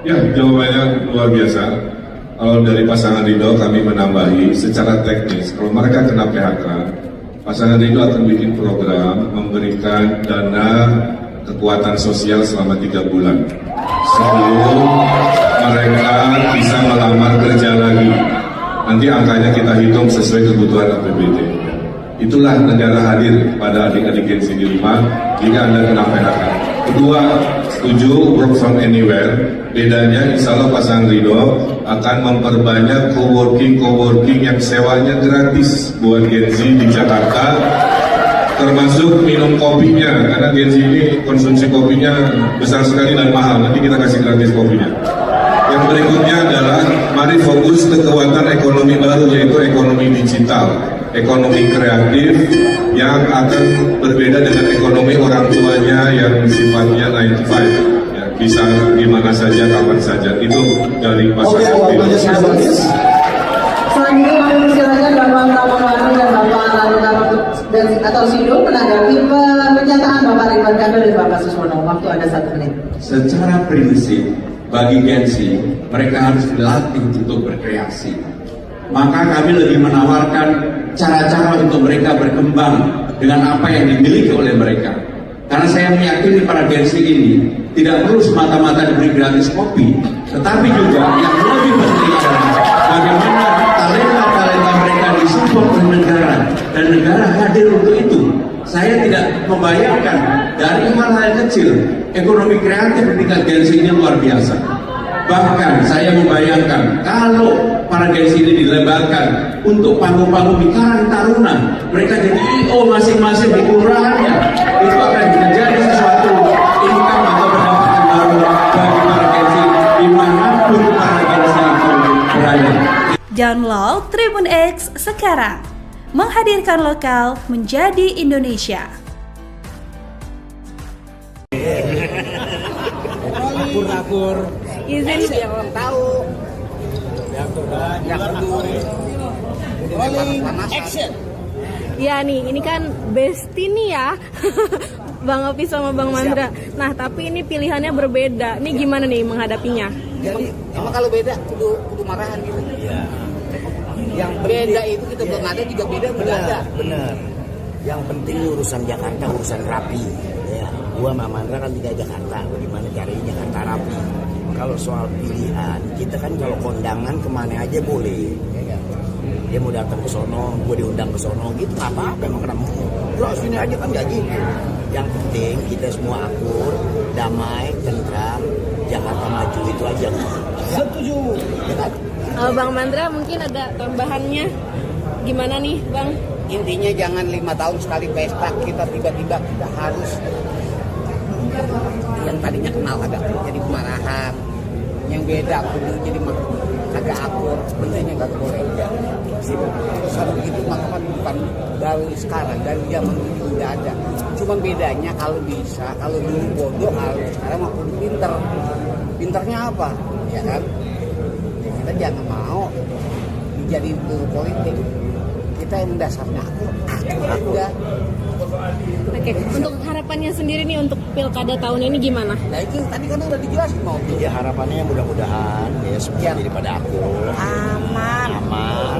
Ya, jawabannya luar biasa. Kalau dari pasangan Ridho kami menambahi secara teknis, kalau mereka kena PHK, pasangan Ridho akan bikin program memberikan dana kekuatan sosial selama 3 bulan sebelum mereka bisa melamar kerja lagi. Nanti angkanya kita hitung sesuai kebutuhan APBD. Itulah negara hadir pada adik-adik Gen Z 5 jika Anda kena PHK. Kedua, setuju work from anywhere. Bedanya insya Allah pasangan Ridho akan memperbanyak coworking yang sewanya gratis buat Gen Z di Jakarta, termasuk minum kopinya, karena Gen Z ini konsumsi kopinya besar sekali dan mahal. Nanti kita kasih gratis kopinya. Yang berikutnya adalah mari fokus ke kekuatan ekonomi baru, yaitu ekonomi digital, ekonomi kreatif yang akan berbeda dengan ekonomi orang tuanya yang sifatnya 9 to 5. Ya, bisa di mana saja, kapan saja. Itu dari pasangan Ridho. Selanjutnya kami persilakan Bapak Pramono dan Bapak Lalu dan atau Sido menanggapi pernyataan Bapak Ridwan Kamil dan Bapak Suswono. Waktu ada 1 menit. Secara prinsip, bagi Gen Z, mereka harus dilatih untuk berkreasi. Maka kami lebih menawarkan cara-cara untuk mereka berkembang dengan apa yang dimiliki oleh mereka. Karena saya meyakini para Gen Z ini tidak perlu semata-mata diberi gratis kopi, tetapi juga yang lebih penting adalah bagaimana talenta-talenta mereka disupport oleh negara, dan negara hadir untuk itu. Saya tidak membayangkan dari hal-hal kecil, ekonomi kreatif di tingkat Gen Z ini luar biasa. Bahkan saya membayangkan kalau para Gen Z ini dilebarkan untuk panggung-panggung di Karang Taruna, mereka jadi IO masing-masing di kelurahannya, itu akan menjadi sesuatu income atau pendapatan baru bagi para Gen Z dimanapun para Gen Z itu berada. Download Tribun X sekarang, menghadirkan lokal menjadi Indonesia. Akur izin yang orang tahu yang rolling action. Ya nih, ini kan bestie nih ya. Bang Opi sama Bang Mandra. Nah, tapi ini pilihannya berbeda. Ini gimana nih menghadapinya? Jadi emang kalau beda kudu marahan gitu. Ya. Yang beda itu kita belum ada juga beda ada. Benar. Yang penting urusan Jakarta, urusan rapi. Ya, gua sama Mandra kan tinggal Jakarta. Bagaimana caranya Jakarta rapi? Kalau soal pilihan, kita kan kalau kondangan kemana aja boleh. Ya, dia mau datang ke sono, gue diundang ke sono, gitu nggak apa-apa. Emang kenapa? Bro, sini aja kan gak gitu. Yang penting kita semua akur, damai, tentram, Jakarta maju, itu aja. Setuju. Ya kan? Bang Mandra mungkin ada tambahannya. Gimana nih, Bang? Intinya jangan 5 tahun sekali pesta kita tiba-tiba kita harus yang tadinya kenal agak jadi kemarahan, yang beda kudu jadi agak akur, benarnya nggak boleh. Kalau begitu maka kan bukan dari sekarang, dari zaman dulu udah ada. Cuma bedanya kalau bisa, kalau dulu bodoh, kalau sekarang mah kudu pinter. Pinternya apa? Ya kan? Kita jangan mau dijadiin guru politik. Kita yang dasarnya akur udah. Oke, untuk harapannya sendiri nih untuk pilkada tahun ini gimana? Nah itu tadi kan udah dijelasin mau. Ya harapannya mudah-mudahan ya semua daripada akur, Aman,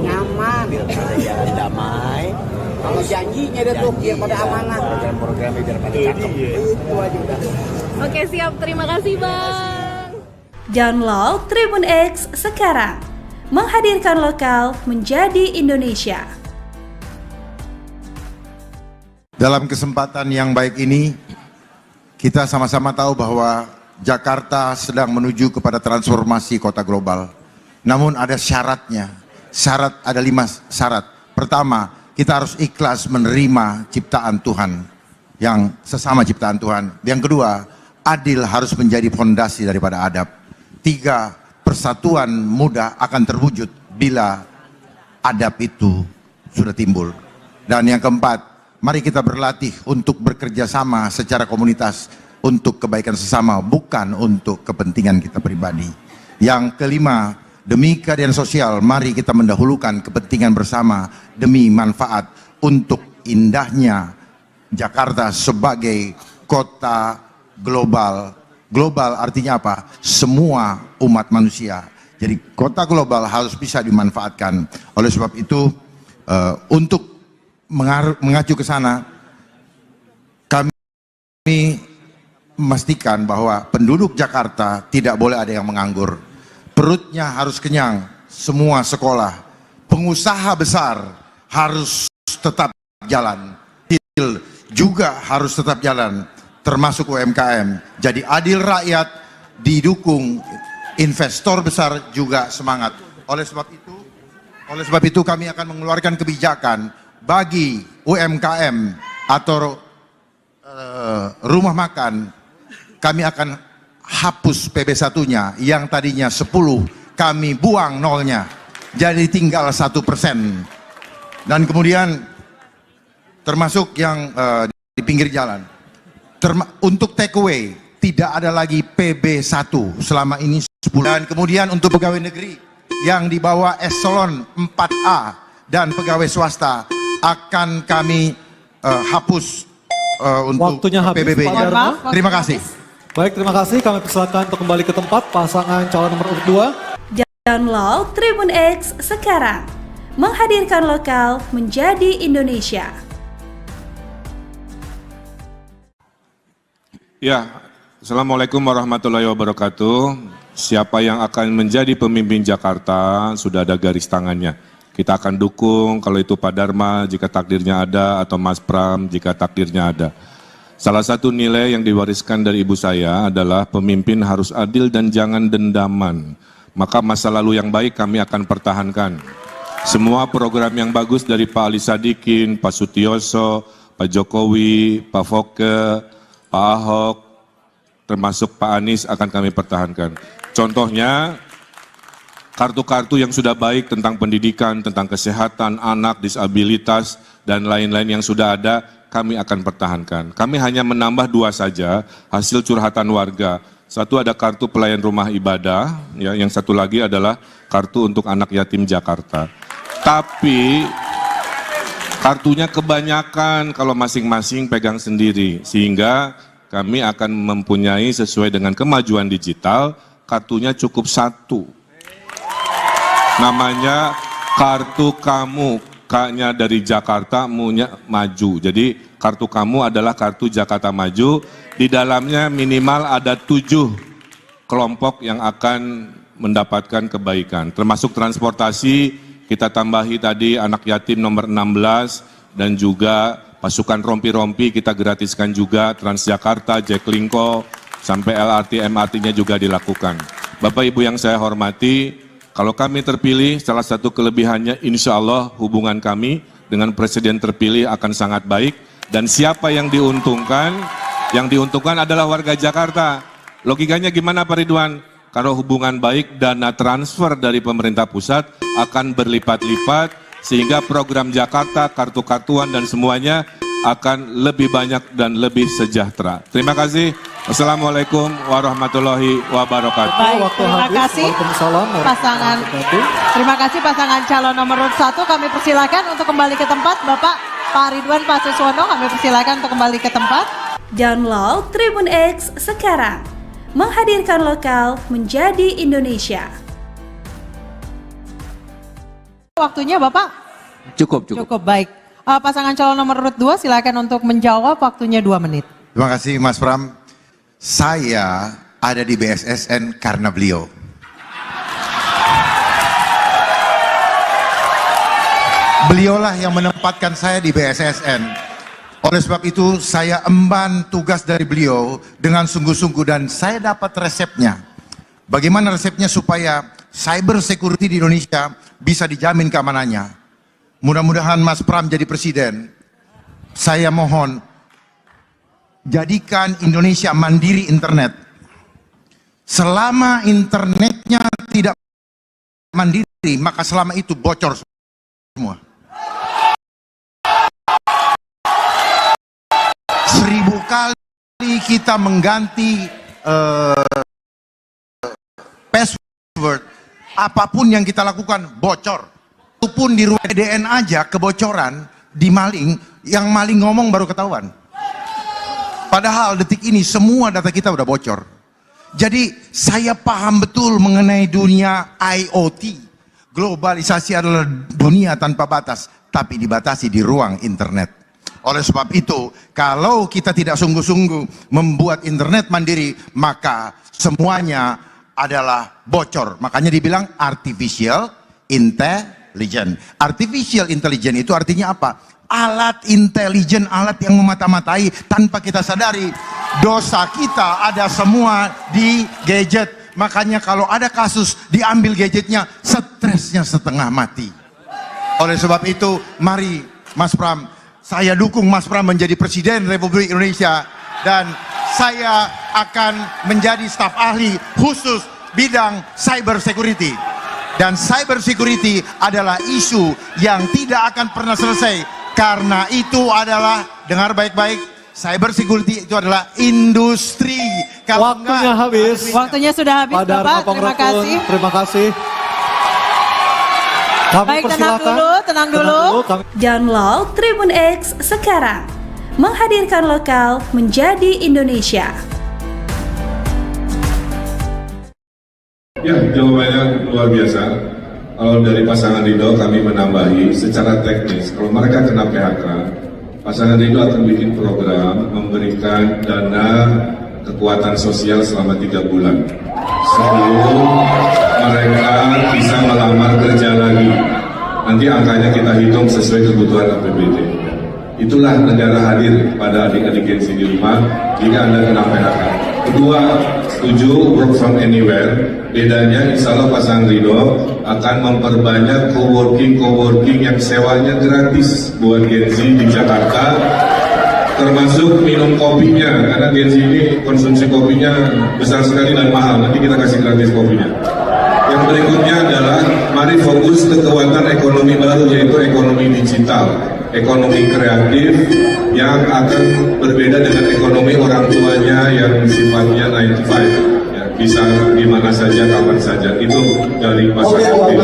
nyaman. pilkada jalan damai. Kalau janjinya ada tuh biar pada amanah. Program-programnya biar pada cakep. Itu aja udah. Oke, siap. Terima kasih, Bang. Download Tribun X sekarang, menghadirkan lokal menjadi Indonesia. Dalam kesempatan yang baik ini, kita sama-sama tahu bahwa Jakarta sedang menuju kepada transformasi kota global. Namun ada syaratnya. Ada 5 syarat. Pertama, kita harus ikhlas menerima ciptaan Tuhan, yang sesama ciptaan Tuhan. Yang kedua, adil harus menjadi fondasi daripada adab. 3, persatuan mudah akan terwujud bila adab itu sudah timbul. Dan yang keempat, mari kita berlatih untuk bekerja sama secara komunitas untuk kebaikan sesama, bukan untuk kepentingan kita pribadi. Yang kelima, demi keadilan sosial, mari kita mendahulukan kepentingan bersama demi manfaat untuk indahnya Jakarta sebagai kota global Global artinya apa? Semua umat manusia. Jadi kota global harus bisa dimanfaatkan. Oleh sebab itu, untuk mengacu ke sana, kami memastikan bahwa penduduk Jakarta tidak boleh ada yang menganggur. Perutnya harus kenyang, semua sekolah. Pengusaha besar harus tetap jalan. Kecil juga harus tetap jalan, termasuk UMKM. Jadi adil rakyat didukung, investor besar juga semangat. Oleh sebab itu kami akan mengeluarkan kebijakan bagi UMKM atau rumah makan. Kami akan hapus PB1-nya yang tadinya 10, kami buang nolnya, jadi tinggal 1%. Dan kemudian termasuk yang di pinggir jalan. Untuk take away tidak ada lagi PB1 selama ini 10. Dan kemudian untuk pegawai negeri yang di bawah eselon 4A dan pegawai swasta akan kami hapus untuk waktunya habis, PBB. Pak Dharma. Terima kasih. Baik, terima kasih. Kami persilakan untuk kembali ke tempat pasangan calon nomor urut 2. Download Tribun X sekarang. Menghadirkan lokal menjadi Indonesia. Ya, Assalamualaikum warahmatullahi wabarakatuh. Siapa yang akan menjadi pemimpin Jakarta, sudah ada garis tangannya. Kita akan dukung kalau itu Pak Dharma jika takdirnya ada, atau Mas Pram jika takdirnya ada. Salah satu nilai yang diwariskan dari ibu saya adalah pemimpin harus adil dan jangan dendaman. Maka masa lalu yang baik kami akan pertahankan. Semua program yang bagus dari Pak Ali Sadikin, Pak Sutioso, Pak Jokowi, Pak Foke, Pak Ahok, termasuk Pak Anies akan kami pertahankan. Contohnya, kartu-kartu yang sudah baik tentang pendidikan, tentang kesehatan, anak, disabilitas, dan lain-lain yang sudah ada, kami akan pertahankan. Kami hanya menambah 2 saja hasil curhatan warga. Satu ada kartu pelayan rumah ibadah, ya, yang satu lagi adalah kartu untuk anak yatim Jakarta. Tapi kartunya kebanyakan kalau masing-masing pegang sendiri, sehingga kami akan mempunyai sesuai dengan kemajuan digital, kartunya cukup 1. Namanya kartu kamu, K-nya dari Jakarta, mu-nya maju. Jadi kartu kamu adalah kartu Jakarta Maju. Di dalamnya minimal ada 7 kelompok yang akan mendapatkan kebaikan. Termasuk transportasi, kita tambahi tadi anak yatim nomor 16, dan juga pasukan rompi-rompi kita gratiskan juga, Transjakarta, Jaklingko, sampai LRT, MRT-nya juga dilakukan. Bapak Ibu yang saya hormati, kalau kami terpilih, salah satu kelebihannya insya Allah hubungan kami dengan presiden terpilih akan sangat baik. Dan siapa yang diuntungkan? Yang diuntungkan adalah warga Jakarta. Logikanya gimana Pak Ridwan? Kalau hubungan baik, dana transfer dari pemerintah pusat akan berlipat-lipat, sehingga program Jakarta, kartu-kartuan dan semuanya akan lebih banyak dan lebih sejahtera. Terima kasih. Assalamualaikum warahmatullahi wabarakatuh. Baik, terima kasih pasangan. Terima kasih pasangan calon nomor urut 1. Kami persilakan untuk kembali ke tempat. Bapak Pak Ridwan Pak Suswono, kami persilakan untuk kembali ke tempat. Download Tribun X sekarang. Menghadirkan lokal menjadi Indonesia. Waktunya Bapak? Cukup. Cukup, baik. Pasangan calon nomor urut 2 silakan untuk menjawab, waktunya 2 menit. Terima kasih Mas Pram. Saya ada di BSSN karena beliau. Beliaulah yang menempatkan saya di BSSN. Oleh sebab itu saya emban tugas dari beliau dengan sungguh-sungguh, dan saya dapat resepnya. Bagaimana resepnya supaya cyber security di Indonesia bisa dijamin keamanannya. Mudah-mudahan Mas Pram jadi presiden. Saya mohon, jadikan Indonesia mandiri internet. Selama internetnya tidak mandiri, maka selama itu bocor semua. 1000 kali kita mengganti password, apapun yang kita lakukan bocor. Itu pun di ruang PDN aja kebocoran, di maling, yang maling ngomong baru ketahuan. Padahal detik ini semua data kita udah bocor. Jadi saya paham betul mengenai dunia IoT. Globalisasi adalah dunia tanpa batas, tapi dibatasi di ruang internet. Oleh sebab itu, kalau kita tidak sungguh-sungguh membuat internet mandiri, maka semuanya adalah bocor. Makanya dibilang artificial intelligence. Artificial intelligence itu artinya apa? Alat intelijen, alat yang memata-matai tanpa kita sadari. Dosa kita ada semua di gadget. Makanya kalau ada kasus diambil gadgetnya, stresnya setengah mati. Oleh sebab itu, mari Mas Pram, saya dukung Mas Pram menjadi Presiden Republik Indonesia. Dan saya akan menjadi staf ahli khusus bidang cyber security. Dan cyber security adalah isu yang tidak akan pernah selesai. Karena itu adalah, dengar baik-baik, cyber security itu adalah industri. Kalau Waktunya habis. Waktunya sudah habis, Padahal Bapak. Kapong Terima Rukun, kasih. terima kasih. Kami Baik, tenang persilakan. dulu, tenang dulu. Download Tribun X sekarang. Menghadirkan lokal menjadi Indonesia. Ya, jawabannya luar biasa. Kalau dari pasangan Ridho kami menambahi secara teknis, kalau mereka kena PHK, pasangan Ridho akan bikin program memberikan dana kekuatan sosial selama 3 bulan sebelum mereka bisa melamar kerja lagi. Nanti angkanya kita hitung sesuai kebutuhan APBD. Itulah negara hadir pada adik-adik Gen Z di rumah jika Anda kena PHK. Kedua, setuju work from anywhere. Bedanya insya Allah pasangan Ridho akan memperbanyak coworking yang sewanya gratis buat Gen Z di Jakarta, termasuk minum kopinya, karena Gen Z ini konsumsi kopinya besar sekali dan mahal. Nanti kita kasih gratis kopinya. Yang berikutnya adalah mari fokus ke kekuatan ekonomi baru, yaitu ekonomi digital, ekonomi kreatif yang akan berbeda dengan ekonomi orang tuanya yang sifatnya 9 to 5. Bisa di mana saja, kapan saja. Itu dari pasangan Ridho.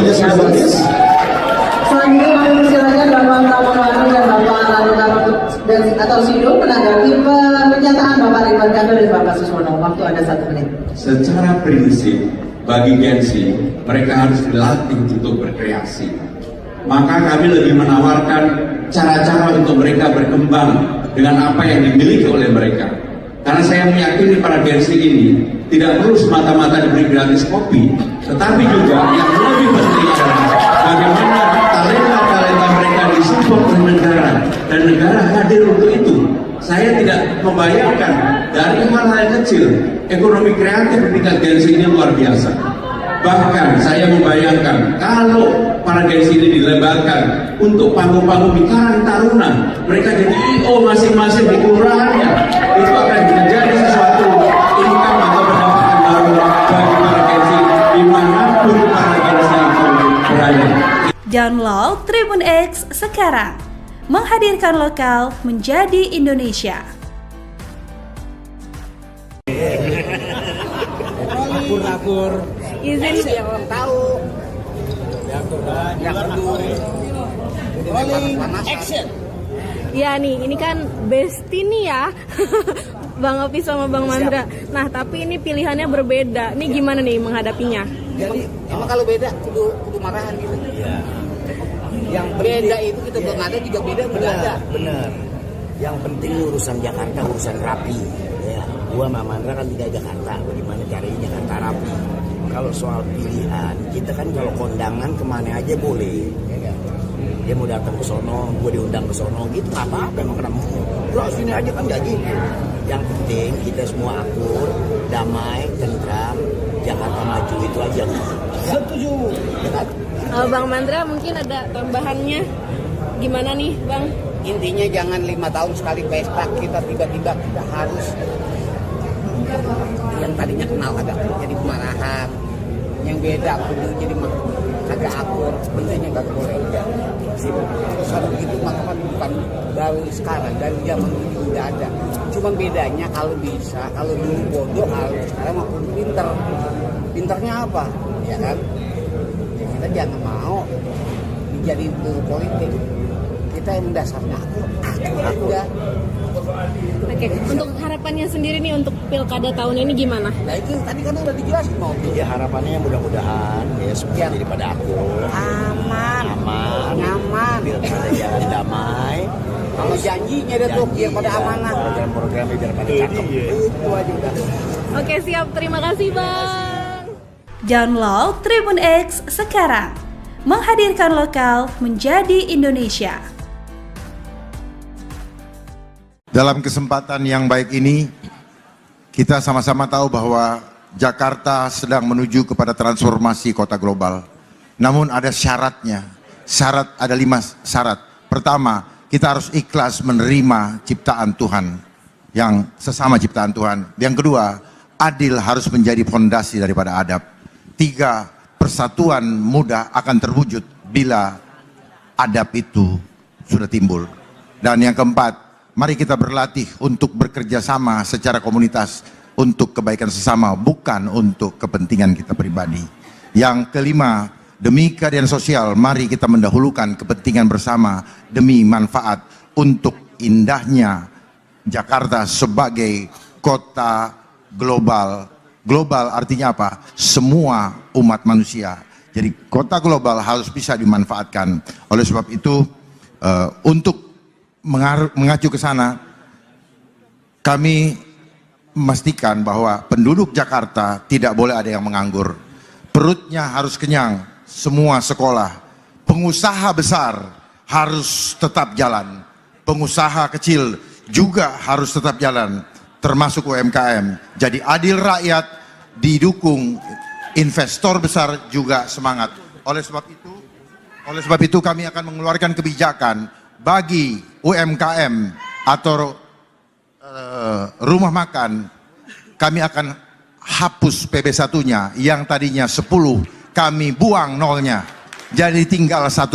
Selanjutnya kami persilakan Bapak Pramono dan Bapak Lalu atau Sido menanggapi pernyataan Bapak Ridwan Kamil dan Bapak Suswono. Waktu ada 1 menit. Secara prinsip, bagi Gen Z, mereka harus dilatih untuk berkreasi. Maka kami lebih menawarkan cara-cara untuk mereka berkembang dengan apa yang dimiliki oleh mereka. Karena saya meyakini para Gen Z ini tidak perlu semata-mata diberi gratis kopi, tetapi juga yang lebih penting adalah bagaimana talenta-talenta mereka disupport oleh negara dan negara hadir untuk itu. Saya tidak membayangkan dari hal-hal kecil, ekonomi kreatif di tingkat Gen Z ini luar biasa. Bahkan saya membayangkan kalau para Gen Z ini dilebarkan untuk panggung-panggung di Karang Taruna, mereka jadi IO masing-masing di kelurahannya, itu akan menjadi sesuatu income atau pendapatan baru bagi para Gen Z dimanapun para Gen Z itu berada. Download Tribun X sekarang. Menghadirkan lokal menjadi Indonesia. Akur-akur. Izin Yang orang tahu. Yang peduli. Action. Ya nih, ini kan bestie nih ya. Bang Opi sama Bang Mandra. Nah, tapi ini pilihannya berbeda. Ini gimana nih menghadapinya? Jadi emang kalau beda kudu marahan gitu. Iya. Yang beda itu kita belum ada juga beda ada. Bener. Yang penting urusan Jakarta, urusan rapi. Ya, gua sama Mandra kan tinggal Jakarta. Bagaimana caranya Jakarta rapi? Kalau soal pilihan, kita kan kalau kondangan kemana aja boleh. Ya kan? Dia mau datang ke sono, gue diundang ke sono, gitu nggak apa-apa. Emang kenapa? Lo sini aja kan nggak gitu. Yang penting kita semua akur, damai, tentram, Jakarta maju itu aja. Setuju. Ya kan? Bang Mandra mungkin ada tambahannya. Gimana nih, Bang? Intinya jangan 5 tahun sekali pesta kita tiba-tiba kita harus yang tadinya kenal agak jadi kemarahan, yang beda kudu jadi agak akur, bentuknya nggak boleh. Kalau begitu maka kan bukan dari sekarang, dari zaman dulu udah ada. Cuma bedanya kalau bisa, kalau dulu bodoh, kalau sekarang maupun pinter. Pinternya apa? Ya kan? Kita jangan mau dijadiin politik. Kita yang dasarnya aku ya. Oke, untuk harapannya sendiri nih untuk pilkada tahun ini gimana? Nah itu tadi kan udah dijelasin mau. Ya harapannya mudah-mudahan ya seperti daripada aku Aman. nyaman, pilkada jalan damai. Kalau janjinya ada tuh biar pada amanah. Program-programnya biar pada cakep. Itu aja udah. Oke, siap. Terima kasih, Bang. Download Tribun X sekarang. Menghadirkan lokal menjadi Indonesia. Dalam kesempatan yang baik ini, kita sama-sama tahu bahwa Jakarta sedang menuju kepada transformasi kota global. Namun ada syaratnya. Ada 5 syarat. Pertama, kita harus ikhlas menerima ciptaan Tuhan, yang sesama ciptaan Tuhan. Yang kedua, adil harus menjadi fondasi daripada adab. 3, persatuan mudah akan terwujud bila adab itu sudah timbul. Dan yang keempat, mari kita berlatih untuk bekerja sama secara komunitas untuk kebaikan sesama, bukan untuk kepentingan kita pribadi. Yang kelima, demi keadilan sosial, mari kita mendahulukan kepentingan bersama demi manfaat untuk indahnya Jakarta sebagai kota global. Global artinya apa? Semua umat manusia. Jadi kota global harus bisa dimanfaatkan. Oleh sebab itu, untuk mengacu ke sana, kami memastikan bahwa penduduk Jakarta tidak boleh ada yang menganggur. Perutnya harus kenyang, semua sekolah. Pengusaha besar harus tetap jalan. Pengusaha kecil juga harus tetap jalan, termasuk UMKM. Jadi adil rakyat didukung, investor besar juga semangat. Oleh sebab itu kami akan mengeluarkan kebijakan bagi UMKM atau rumah makan. Kami akan hapus PB1-nya yang tadinya 10, kami buang nolnya, jadi tinggal 1%.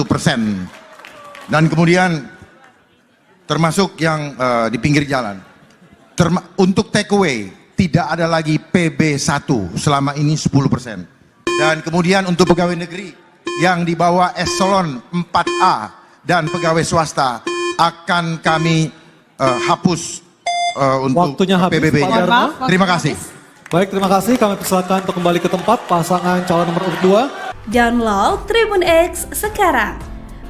Dan kemudian termasuk yang di pinggir jalan. Untuk take away tidak ada lagi PB1, selama ini 10%. Dan kemudian untuk pegawai negeri yang di bawah eselon 4A dan pegawai swasta akan kami hapus untuk Waktunya habis, PBB-nya. Pak Dharma. Terima kasih. Baik, terima kasih. Kami persilakan untuk kembali ke tempat pasangan calon nomor urut 2. Download Tribun X sekarang.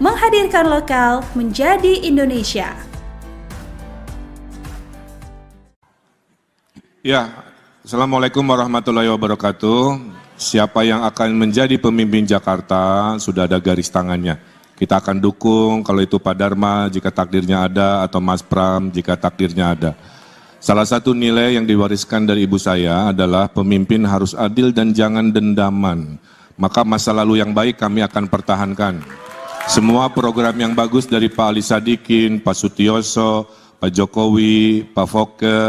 Menghadirkan lokal menjadi Indonesia. Ya, Assalamualaikum warahmatullahi wabarakatuh. Siapa yang akan menjadi pemimpin Jakarta, sudah ada garis tangannya. Kita akan dukung kalau itu Pak Dharma jika takdirnya ada, atau Mas Pram jika takdirnya ada. Salah satu nilai yang diwariskan dari ibu saya adalah pemimpin harus adil dan jangan dendaman. Maka masa lalu yang baik kami akan pertahankan. Semua program yang bagus dari Pak Ali Sadikin, Pak Sutioso, Pak Jokowi, Pak Foke,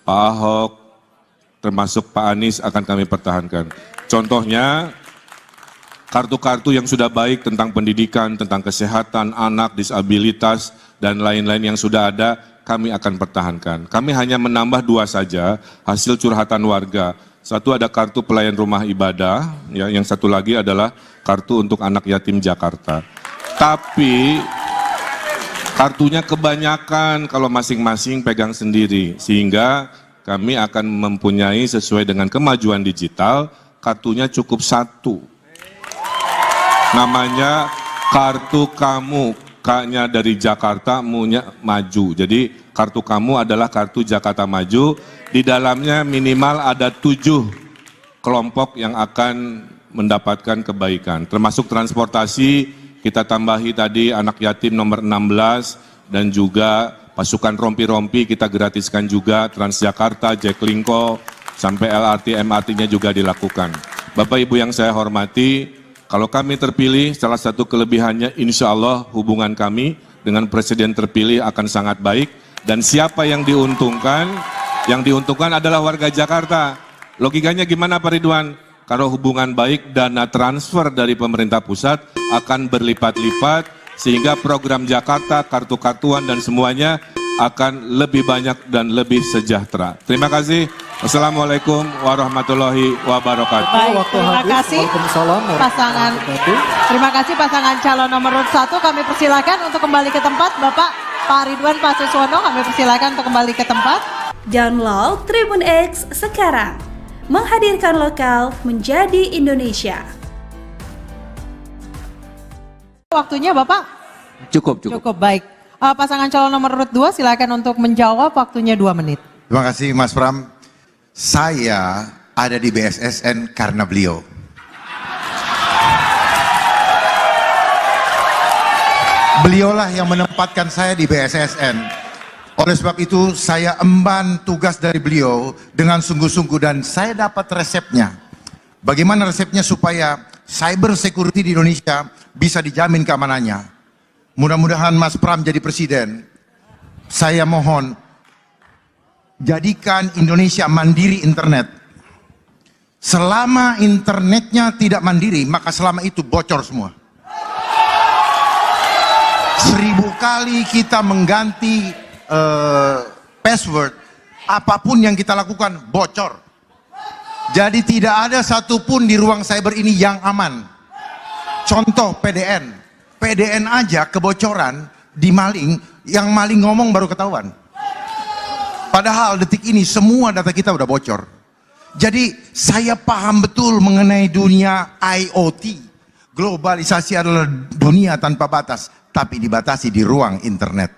Pak Ahok, termasuk Pak Anies akan kami pertahankan. Contohnya, kartu-kartu yang sudah baik tentang pendidikan, tentang kesehatan, anak, disabilitas, dan lain-lain yang sudah ada, kami akan pertahankan. Kami hanya menambah 2 saja, hasil curhatan warga. Satu ada kartu pelayan rumah ibadah, ya, yang satu lagi adalah kartu untuk anak yatim Jakarta. Tapi, kartunya kebanyakan kalau masing-masing pegang sendiri, sehingga kami akan mempunyai sesuai dengan kemajuan digital, kartunya cukup 1. Namanya kartu kamu, K-nya dari Jakarta, mu-nya maju. Jadi kartu kamu adalah kartu Jakarta Maju, di dalamnya minimal ada 7 kelompok yang akan mendapatkan kebaikan. Termasuk transportasi, kita tambahi tadi anak yatim nomor 16, dan juga pasukan rompi-rompi kita gratiskan juga, Transjakarta, Jaklingko, sampai LRT, MRT-nya juga dilakukan. Bapak Ibu yang saya hormati, kalau kami terpilih, salah satu kelebihannya insya Allah hubungan kami dengan Presiden terpilih akan sangat baik. Dan siapa yang diuntungkan? Yang diuntungkan adalah warga Jakarta. Logikanya gimana Pak Ridwan? Kalau hubungan baik, dana transfer dari pemerintah pusat akan berlipat-lipat, sehingga program Jakarta, kartu-kartuan dan semuanya akan lebih banyak dan lebih sejahtera. Terima kasih. Wassalamualaikum warahmatullahi wabarakatuh. Baik, Waktu terima habis. kasih Waalaikumsalam pasangan. warahmatullahi wabarakatuh. Terima kasih pasangan calon nomor urut 1. Kami persilakan untuk kembali ke tempat. Bapak Pak Ridwan Pak Suswono, kami persilakan untuk kembali ke tempat. Download Tribun X sekarang. Menghadirkan lokal menjadi Indonesia. Waktunya Bapak? Cukup. Cukup baik. Pasangan calon nomor urut 2 silakan untuk menjawab, waktunya 2 menit. Terima kasih Mas Pram. Saya ada di BSSN karena beliau. Beliaulah yang menempatkan saya di BSSN. Oleh sebab itu saya emban tugas dari beliau dengan sungguh-sungguh dan saya dapat resepnya. Bagaimana resepnya supaya cyber security di Indonesia bisa dijamin keamanannya. Mudah-mudahan Mas Pram jadi presiden. Saya mohon jadikan Indonesia mandiri internet. Selama internetnya tidak mandiri, maka selama itu bocor semua. 1000 kali kita mengganti password, apapun yang kita lakukan bocor. Jadi tidak ada satupun di ruang cyber ini yang aman. Contoh PDN. PDN aja kebocoran di maling, yang maling ngomong baru ketahuan. Padahal detik ini semua data kita udah bocor. Jadi saya paham betul mengenai dunia IoT. Globalisasi adalah dunia tanpa batas, tapi dibatasi di ruang internet.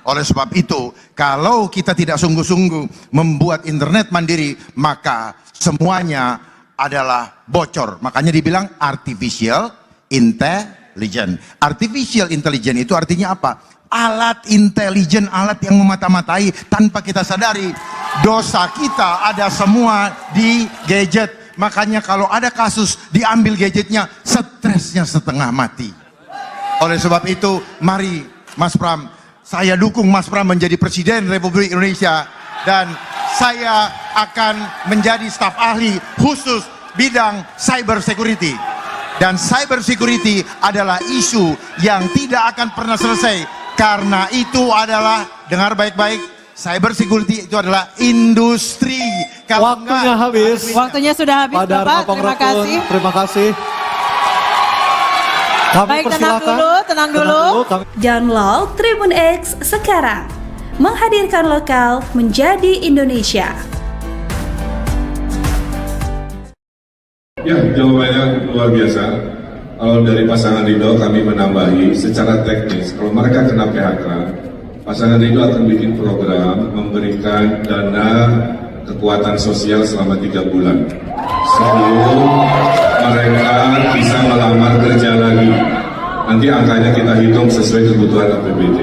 Oleh sebab itu, kalau kita tidak sungguh-sungguh membuat internet mandiri, maka semuanya adalah bocor. Makanya dibilang artificial intelligence. Artificial intelligence itu artinya apa? Alat intelijen, alat yang memata-matai tanpa kita sadari. Dosa kita ada semua di gadget. Makanya kalau ada kasus diambil gadgetnya, stresnya setengah mati. Oleh sebab itu, mari Mas Pram, saya dukung Mas Pram menjadi Presiden Republik Indonesia. Dan saya akan menjadi staf ahli khusus bidang cyber security. Dan cyber security adalah isu yang tidak akan pernah selesai. Karena itu adalah, dengar baik-baik, cyber security itu adalah industri. Kalau Waktunya habis. Waktunya sudah habis Pada Bapak, Rapang terima Rukun, kasih. Terima kasih. Kami Baik, tenang persilakan. dulu, tenang dulu. Kami Download Tribun X sekarang. Menghadirkan lokal menjadi Indonesia. Ya, jawabannya luar biasa. Kalau dari pasangan Ridho kami menambahi secara teknis, kalau mereka kena PHK, pasangan Ridho akan bikin program memberikan dana kekuatan sosial selama 3 bulan sebelum mereka bisa melamar kerja lagi. Nanti angkanya kita hitung sesuai kebutuhan APBD.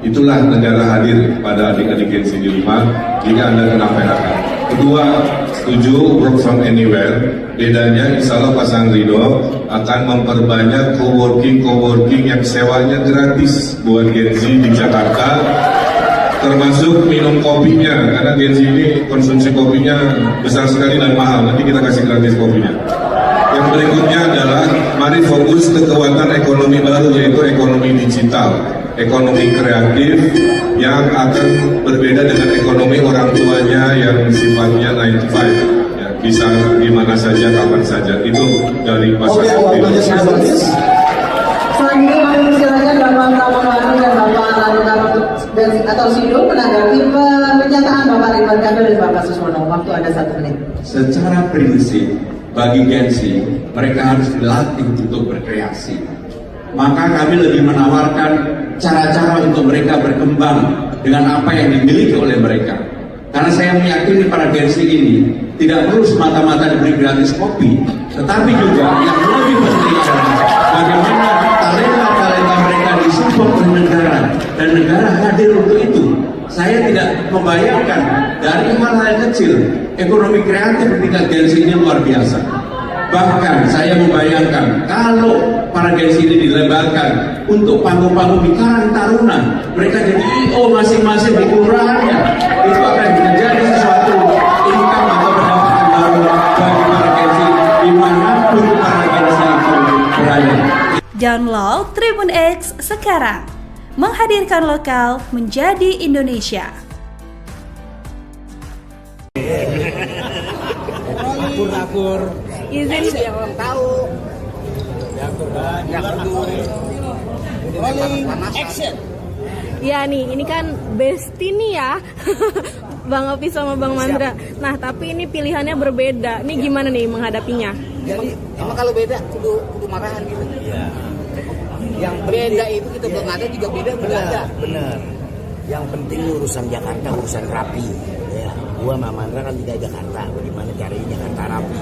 Itulah negara hadir pada adik-adik Gen Z di rumah jika Anda kena PHK. Kedua, setuju work from anywhere. Bedanya insya Allah pasangan Ridho akan memperbanyak coworking yang sewanya gratis buat Gen Z di Jakarta, termasuk minum kopinya, karena Gen Z ini konsumsi kopinya besar sekali dan mahal. Nanti kita kasih gratis kopinya. Yang berikutnya adalah mari fokus ke kekuatan ekonomi baru, yaitu ekonomi digital, ekonomi kreatif yang akan berbeda dengan ekonomi orang tuanya yang sifatnya 9 to 5. Bisa di mana saja, kapan saja. Itu dari pasangan Ridho. Selanjutnya kami persilakan Bapak Pramono dan Bapak Lalu atau Sido menanggapi pernyataan Bapak Ridwan Kamil dan Bapak Suswono. Waktu ada 1 menit. Secara prinsip, bagi Gen Z, mereka harus dilatih untuk berkreasi. Maka kami lebih menawarkan cara-cara untuk mereka berkembang dengan apa yang dimiliki oleh mereka. Karena saya meyakini para Gen Z ini tidak perlu semata-mata diberi gratis kopi, tetapi juga yang lebih penting adalah bagaimana talenta-talenta mereka disupport oleh negara dan negara hadir untuk itu. Saya tidak membayangkan dari hal-hal kecil, ekonomi kreatif ketika Gen Z ini luar biasa. Bahkan saya membayangkan kalau para Gen Z ini dilebarkan untuk panggung-panggung di Karang Taruna, mereka jadi IO masing-masing di kelurahannya, itu akan menjadi sesuatu income atau pendapatan baru bagi para Gen Z dimanapun para Gen Z itu berada. Download Tribun X sekarang. Menghadirkan lokal menjadi Indonesia. akur. Izin. Biar orang tahu. Yang kedua. Rolling action. Ya nih, ini kan besti nih ya. Bang Opi sama Bang Mandra. Nah, tapi ini pilihannya berbeda. Ini gimana nih menghadapinya? Jadi emang kalau beda kudu marahan gitu. Iya. Yang beda itu kita belum ada juga beda. Bener. Yang penting urusan Jakarta, urusan rapi. Ya, gua sama Mandra kan tinggal Jakarta. Bagaimana caranya Jakarta rapi?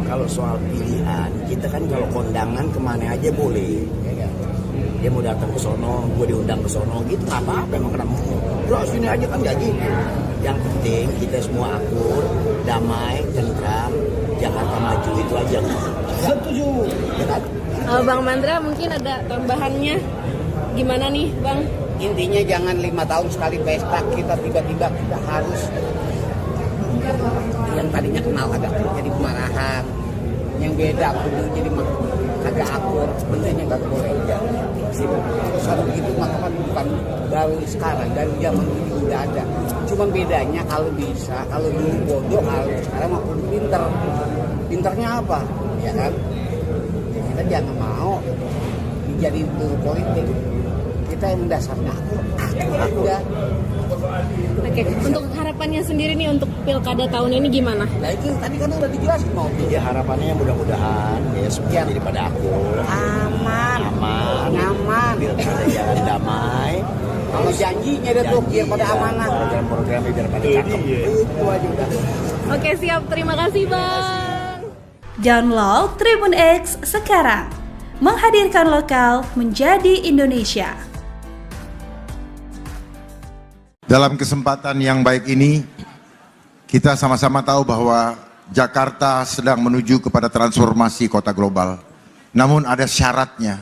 Kalau soal pilihan, kita kan kalau kondangan kemana aja boleh. Ya kan? Dia mau datang ke sono, gua diundang ke sono, gitu nggak apa-apa. Emang kenapa? Bro, sini aja kan nggak gitu. Yang penting kita semua akur, damai, tentram, Jakarta maju itu aja. Setuju. Ya kan? Bang Mandra mungkin ada tambahannya. Gimana nih, Bang? Intinya jangan 5 tahun sekali pesta kita tiba-tiba kita harus yang tadinya kenal agak jadi kemarahan, yang beda kudu jadi agak akur, bentuknya nggak boleh. Soal begitu maka kan bukan baru sekarang, dari zaman dulu udah ada. Cuman bedanya kalau bisa, kalau dulu bodoh, kalau sekarang mah kudu pinter. Pinternya apa? Ya kan? Kita jangan mau dijadiin politik. Kita yang mendasarnya aku ya. Oke, untuk harapannya sendiri nih untuk pilkada tahun ini gimana? Nah itu tadi kan udah dijelasin mau. Ya harapannya mudah-mudahan ya semua jadi pada akur, Aman. nyaman, pilkada jalan damai. Kalau janjinya ada tuh biar pada amanah. Program-programnya biar pada cakep. Itu aja udah. Oke, siap. Terima kasih, Bang. Download Tribun X sekarang. Menghadirkan lokal menjadi Indonesia. Dalam kesempatan yang baik ini, kita sama-sama tahu bahwa Jakarta sedang menuju kepada transformasi kota global. Namun ada syaratnya.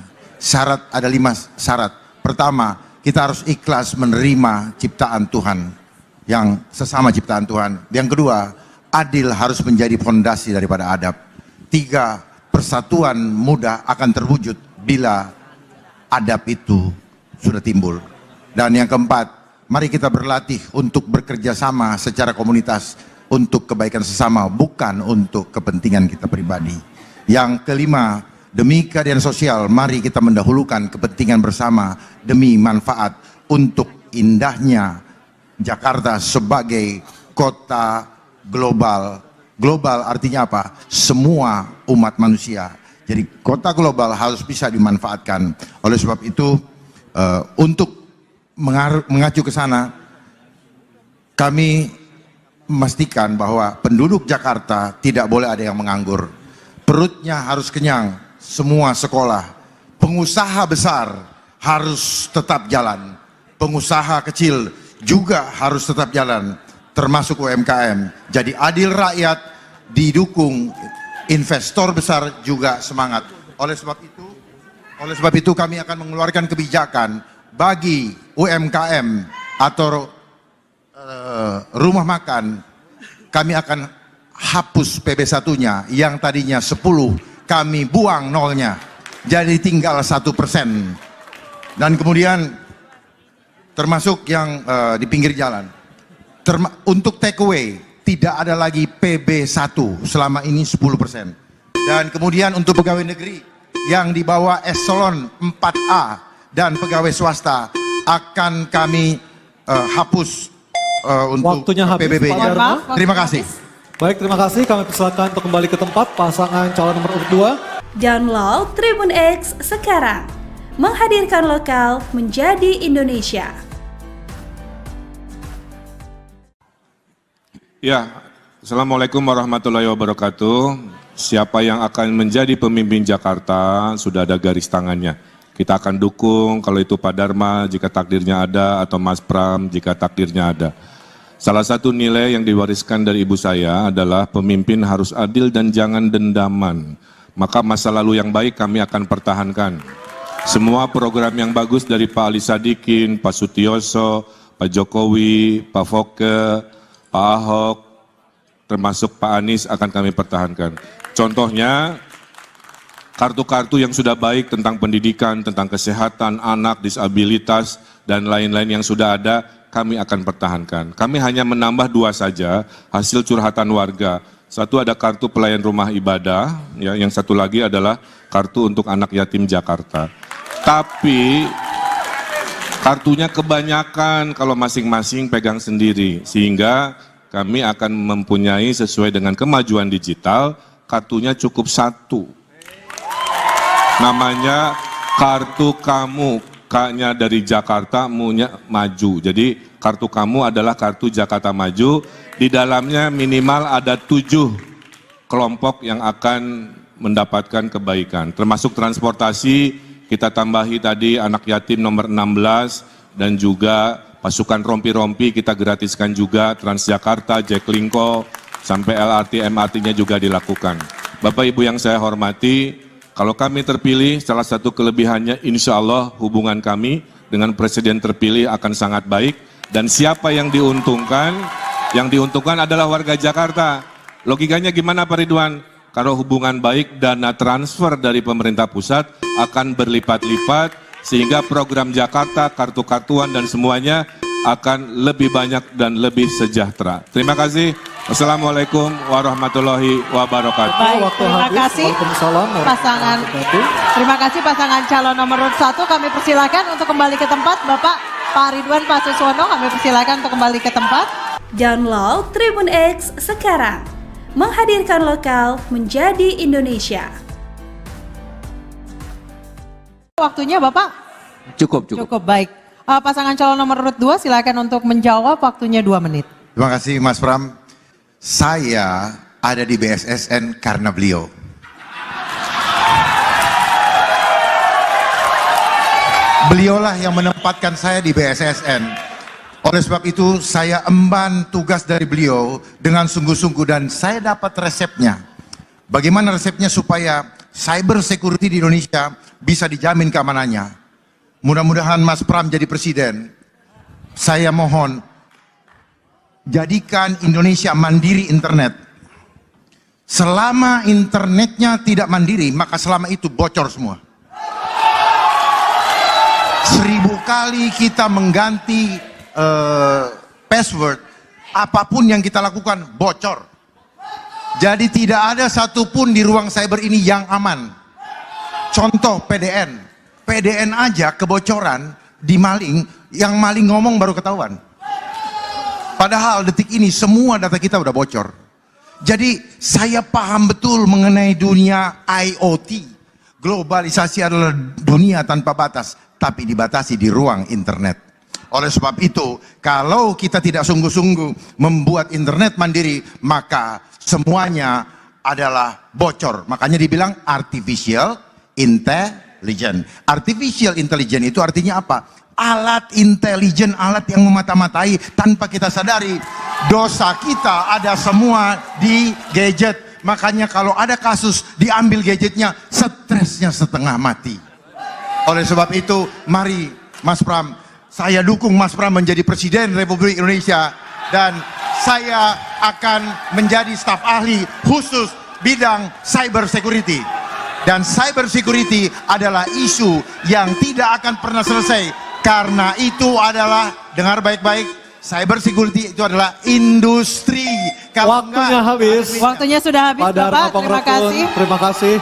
Ada 5 syarat. Pertama, kita harus ikhlas menerima ciptaan Tuhan, yang sesama ciptaan Tuhan. Yang kedua, adil harus menjadi fondasi daripada adab. 3, persatuan mudah akan terwujud bila adab itu sudah timbul. Dan yang keempat, mari kita berlatih untuk bekerja sama secara komunitas untuk kebaikan sesama, bukan untuk kepentingan kita pribadi. Yang kelima, demi keadilan sosial, mari kita mendahulukan kepentingan bersama demi manfaat untuk indahnya Jakarta sebagai kota global. Global artinya apa? Semua umat manusia. Jadi kota global harus bisa dimanfaatkan. Oleh sebab itu, untuk mengacu ke sana, kami memastikan bahwa penduduk Jakarta tidak boleh ada yang menganggur. Perutnya harus kenyang, semua sekolah. Pengusaha besar harus tetap jalan. Pengusaha kecil juga harus tetap jalan, termasuk UMKM. Jadi adil rakyat didukung, investor besar juga semangat. Oleh sebab itu kami akan mengeluarkan kebijakan bagi UMKM atau rumah makan. Kami akan hapus PB1-nya yang tadinya 10, kami buang nolnya, jadi tinggal 1%. Dan kemudian termasuk yang di pinggir jalan, untuk take away tidak ada lagi PB1, selama ini 10%. Dan kemudian untuk pegawai negeri yang di bawah eselon 4A dan pegawai swasta akan kami hapus untuk Waktunya habis, PBB-nya. Pak Dharma. Terima kasih. Baik, terima kasih. Kami persilakan untuk kembali ke tempat pasangan calon nomor urut 2. Download Tribun X sekarang. Menghadirkan lokal menjadi Indonesia. Ya, Assalamualaikum warahmatullahi wabarakatuh. Siapa yang akan menjadi pemimpin Jakarta, sudah ada garis tangannya. Kita akan dukung kalau itu Pak Dharma jika takdirnya ada, atau Mas Pram jika takdirnya ada. Salah satu nilai yang diwariskan dari ibu saya adalah pemimpin harus adil dan jangan dendaman. Maka masa lalu yang baik kami akan pertahankan. Semua program yang bagus dari Pak Ali Sadikin, Pak Sutioso, Pak Jokowi, Pak Foke, Pak Ahok, termasuk Pak Anies akan kami pertahankan. Contohnya, kartu-kartu yang sudah baik tentang pendidikan, tentang kesehatan, anak, disabilitas, dan lain-lain yang sudah ada, kami akan pertahankan. Kami hanya menambah 2 saja, hasil curhatan warga. Satu ada kartu pelayan rumah ibadah, ya, yang satu lagi adalah kartu untuk anak yatim Jakarta. Tapi kartunya kebanyakan kalau masing-masing pegang sendiri, sehingga kami akan mempunyai sesuai dengan kemajuan digital, kartunya cukup satu. Namanya kartu kamu, K-nya dari Jakarta, mu-nya maju. Jadi kartu kamu adalah kartu Jakarta Maju, di dalamnya minimal ada 7 kelompok yang akan mendapatkan kebaikan. Termasuk transportasi, kita tambahi tadi anak yatim nomor 16, dan juga pasukan rompi-rompi kita gratiskan juga, Transjakarta, Jaklingko, sampai LRT, MRT-nya juga dilakukan. Bapak Ibu yang saya hormati, kalau kami terpilih, salah satu kelebihannya insya Allah hubungan kami dengan Presiden terpilih akan sangat baik. Dan siapa yang diuntungkan? Yang diuntungkan adalah warga Jakarta. Logikanya gimana Pak Ridwan? Kalau hubungan baik, dana transfer dari pemerintah pusat akan berlipat-lipat, sehingga program Jakarta, kartu-kartuan dan semuanya akan lebih banyak dan lebih sejahtera. Terima kasih. Wassalamualaikum warahmatullahi wabarakatuh. Baik, terima kasih pasangan. Terima kasih pasangan calon nomor 1. Kami persilakan untuk kembali ke tempat. Bapak Pak Ridwan Pak Suswono, kami persilakan untuk kembali ke tempat. Download Tribun X sekarang. Menghadirkan lokal menjadi Indonesia. Waktunya Bapak? Cukup. Cukup, baik. Pasangan calon nomor 2 silakan untuk menjawab, waktunya 2 menit. Terima kasih Mas Pram. Saya ada di BSSN karena beliau. Beliaulah yang menempatkan saya di BSSN. Oleh sebab itu saya emban tugas dari beliau dengan sungguh-sungguh, dan saya dapat resepnya. Bagaimana resepnya supaya cyber security di Indonesia bisa dijamin keamanannya. Mudah-mudahan Mas Pram jadi presiden. Saya mohon, jadikan Indonesia mandiri internet. Selama internetnya tidak mandiri, maka selama itu bocor semua. 1000 kali kita mengganti password, apapun yang kita lakukan bocor. Jadi tidak ada satupun di ruang cyber ini yang aman. Contoh PDN. PDN aja kebocoran, dimaling, yang maling ngomong baru ketahuan. Padahal detik ini semua data kita udah bocor. Jadi saya paham betul mengenai dunia IoT. Globalisasi adalah dunia tanpa batas, tapi dibatasi di ruang internet. Oleh sebab itu, kalau kita tidak sungguh-sungguh membuat internet mandiri, maka semuanya adalah bocor. Makanya dibilang artificial intelligence. Artificial intelligence itu artinya apa? Alat intelijen, alat yang memata-matai tanpa kita sadari. Dosa kita ada semua di gadget. Makanya kalau ada kasus diambil gadgetnya, stresnya setengah mati. Oleh sebab itu, mari Mas Pram, saya dukung Mas Pram menjadi Presiden Republik Indonesia, dan saya akan menjadi staf ahli khusus bidang cyber security. Dan cyber security adalah isu yang tidak akan pernah selesai, karena itu adalah, dengar baik-baik, cyber security itu adalah industri. Kalau waktunya habis. Waktunya sudah habis Bapak, terima kasih. Terima kasih.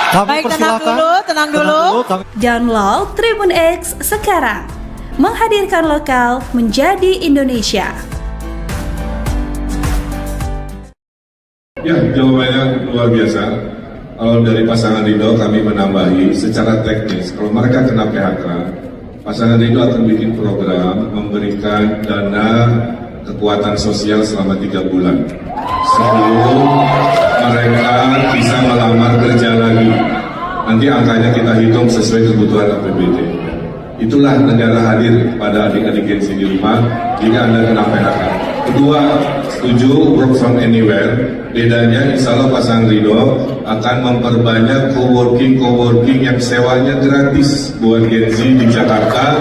Kami Baik, persilakan. tenang dulu. Download Tribun X sekarang. Menghadirkan lokal menjadi Indonesia. Ya, jawabannya luar biasa. Kalau dari pasangan Ridho kami menambahi secara teknis, kalau mereka kena PHK, pasangan Ridho akan bikin program memberikan dana kekuatan sosial selama 3 bulan sebelum mereka bisa melamar kerja lagi. Nanti angkanya kita hitung sesuai kebutuhan APBD. Itulah negara hadir pada adik-adik Gen Z di rumah jika Anda kena PHK. Kedua, setuju work from anywhere. Bedanya insya Allah pasangan Ridho akan memperbanyak coworking yang sewanya gratis buat Gen Z di Jakarta,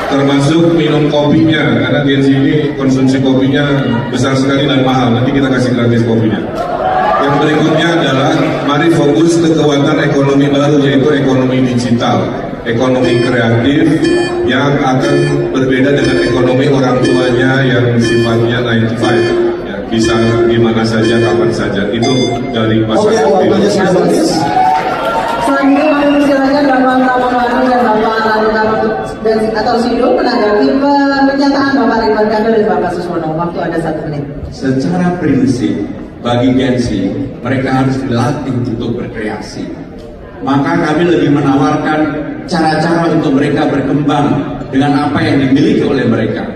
termasuk minum kopinya, karena Gen Z ini konsumsi kopinya besar sekali dan mahal. Nanti kita kasih gratis kopinya. Yang berikutnya adalah mari fokus ke kekuatan ekonomi baru, yaitu ekonomi digital, ekonomi kreatif yang akan berbeda dengan ekonomi orang tuanya yang sifatnya 9 to 5. Ya, bisa di mana saja, kapan saja. Itu dari pasangan Ridho. Selanjutnya kami persilakan Bapak Pramono dan Bapak Lalu atau Sido menanggapi pernyataan Bapak Ridwan Kamil dan Bapak Suswono. Waktu ada 1 menit. Secara prinsip, bagi Gen Z, mereka harus dilatih untuk berkreasi. Maka kami lebih menawarkan cara-cara untuk mereka berkembang dengan apa yang dimiliki oleh mereka.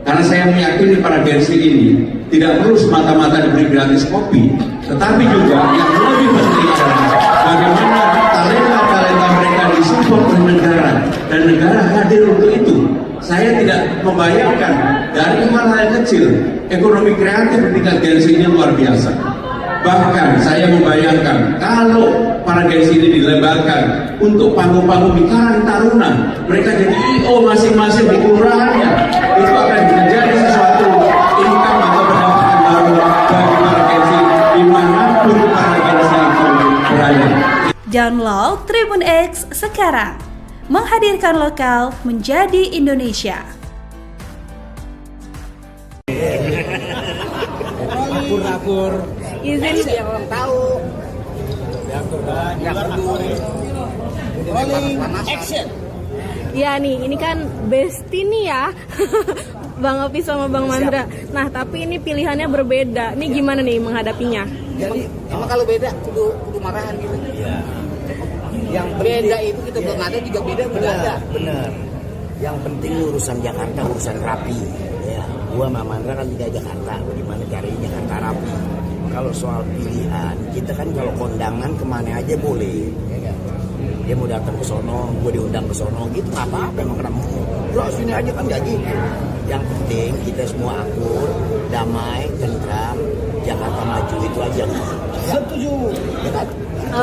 Karena saya meyakini para Gen Z ini tidak perlu semata-mata diberi gratis kopi, tetapi juga yang lebih penting adalah bagaimana talenta-talenta mereka disupport oleh negara dan negara hadir untuk itu. Saya tidak membayangkan dari hal-hal kecil, ekonomi kreatif di tingkat Gen Z ini luar biasa. Bahkan saya membayangkan kalau para Gen Z ini dilebarkan untuk panggung-panggung di Karang Taruna, mereka jadi IO masing-masing di kelurahannya, itu akan menjadi sesuatu income atau pendapatan baru bagi para Gen Z dimanapun para Gen Z itu berada. Download Tribun X sekarang. Menghadirkan lokal menjadi Indonesia. Akur-akur. Izin Biar orang tahu. Yang peduli. Action. ya nih, ini kan besti nih ya. Bang Opi sama Bang Mandra. Nah, tapi ini pilihannya berbeda. Ini gimana nih menghadapinya? Jadi emang kalau beda kudu marahan gitu. Iya. Yang beda itu kita belum ada juga beda. Bener. Yang penting urusan Jakarta urusan rapi. Ya, gua sama Mandra kan tidak Jakarta. Bagaimana caranya Jakarta rapi? Kalau soal pilihan, kita kan kalau kondangan kemana aja boleh. Ya kan? Dia mau datang ke sono, gue diundang ke sono, gitu nggak apa-apa emang kenapa? Lo sini aja kan nggak gitu. Yang penting kita semua akur, damai, tentram, Jakarta maju itu aja. Setuju. Ya kan?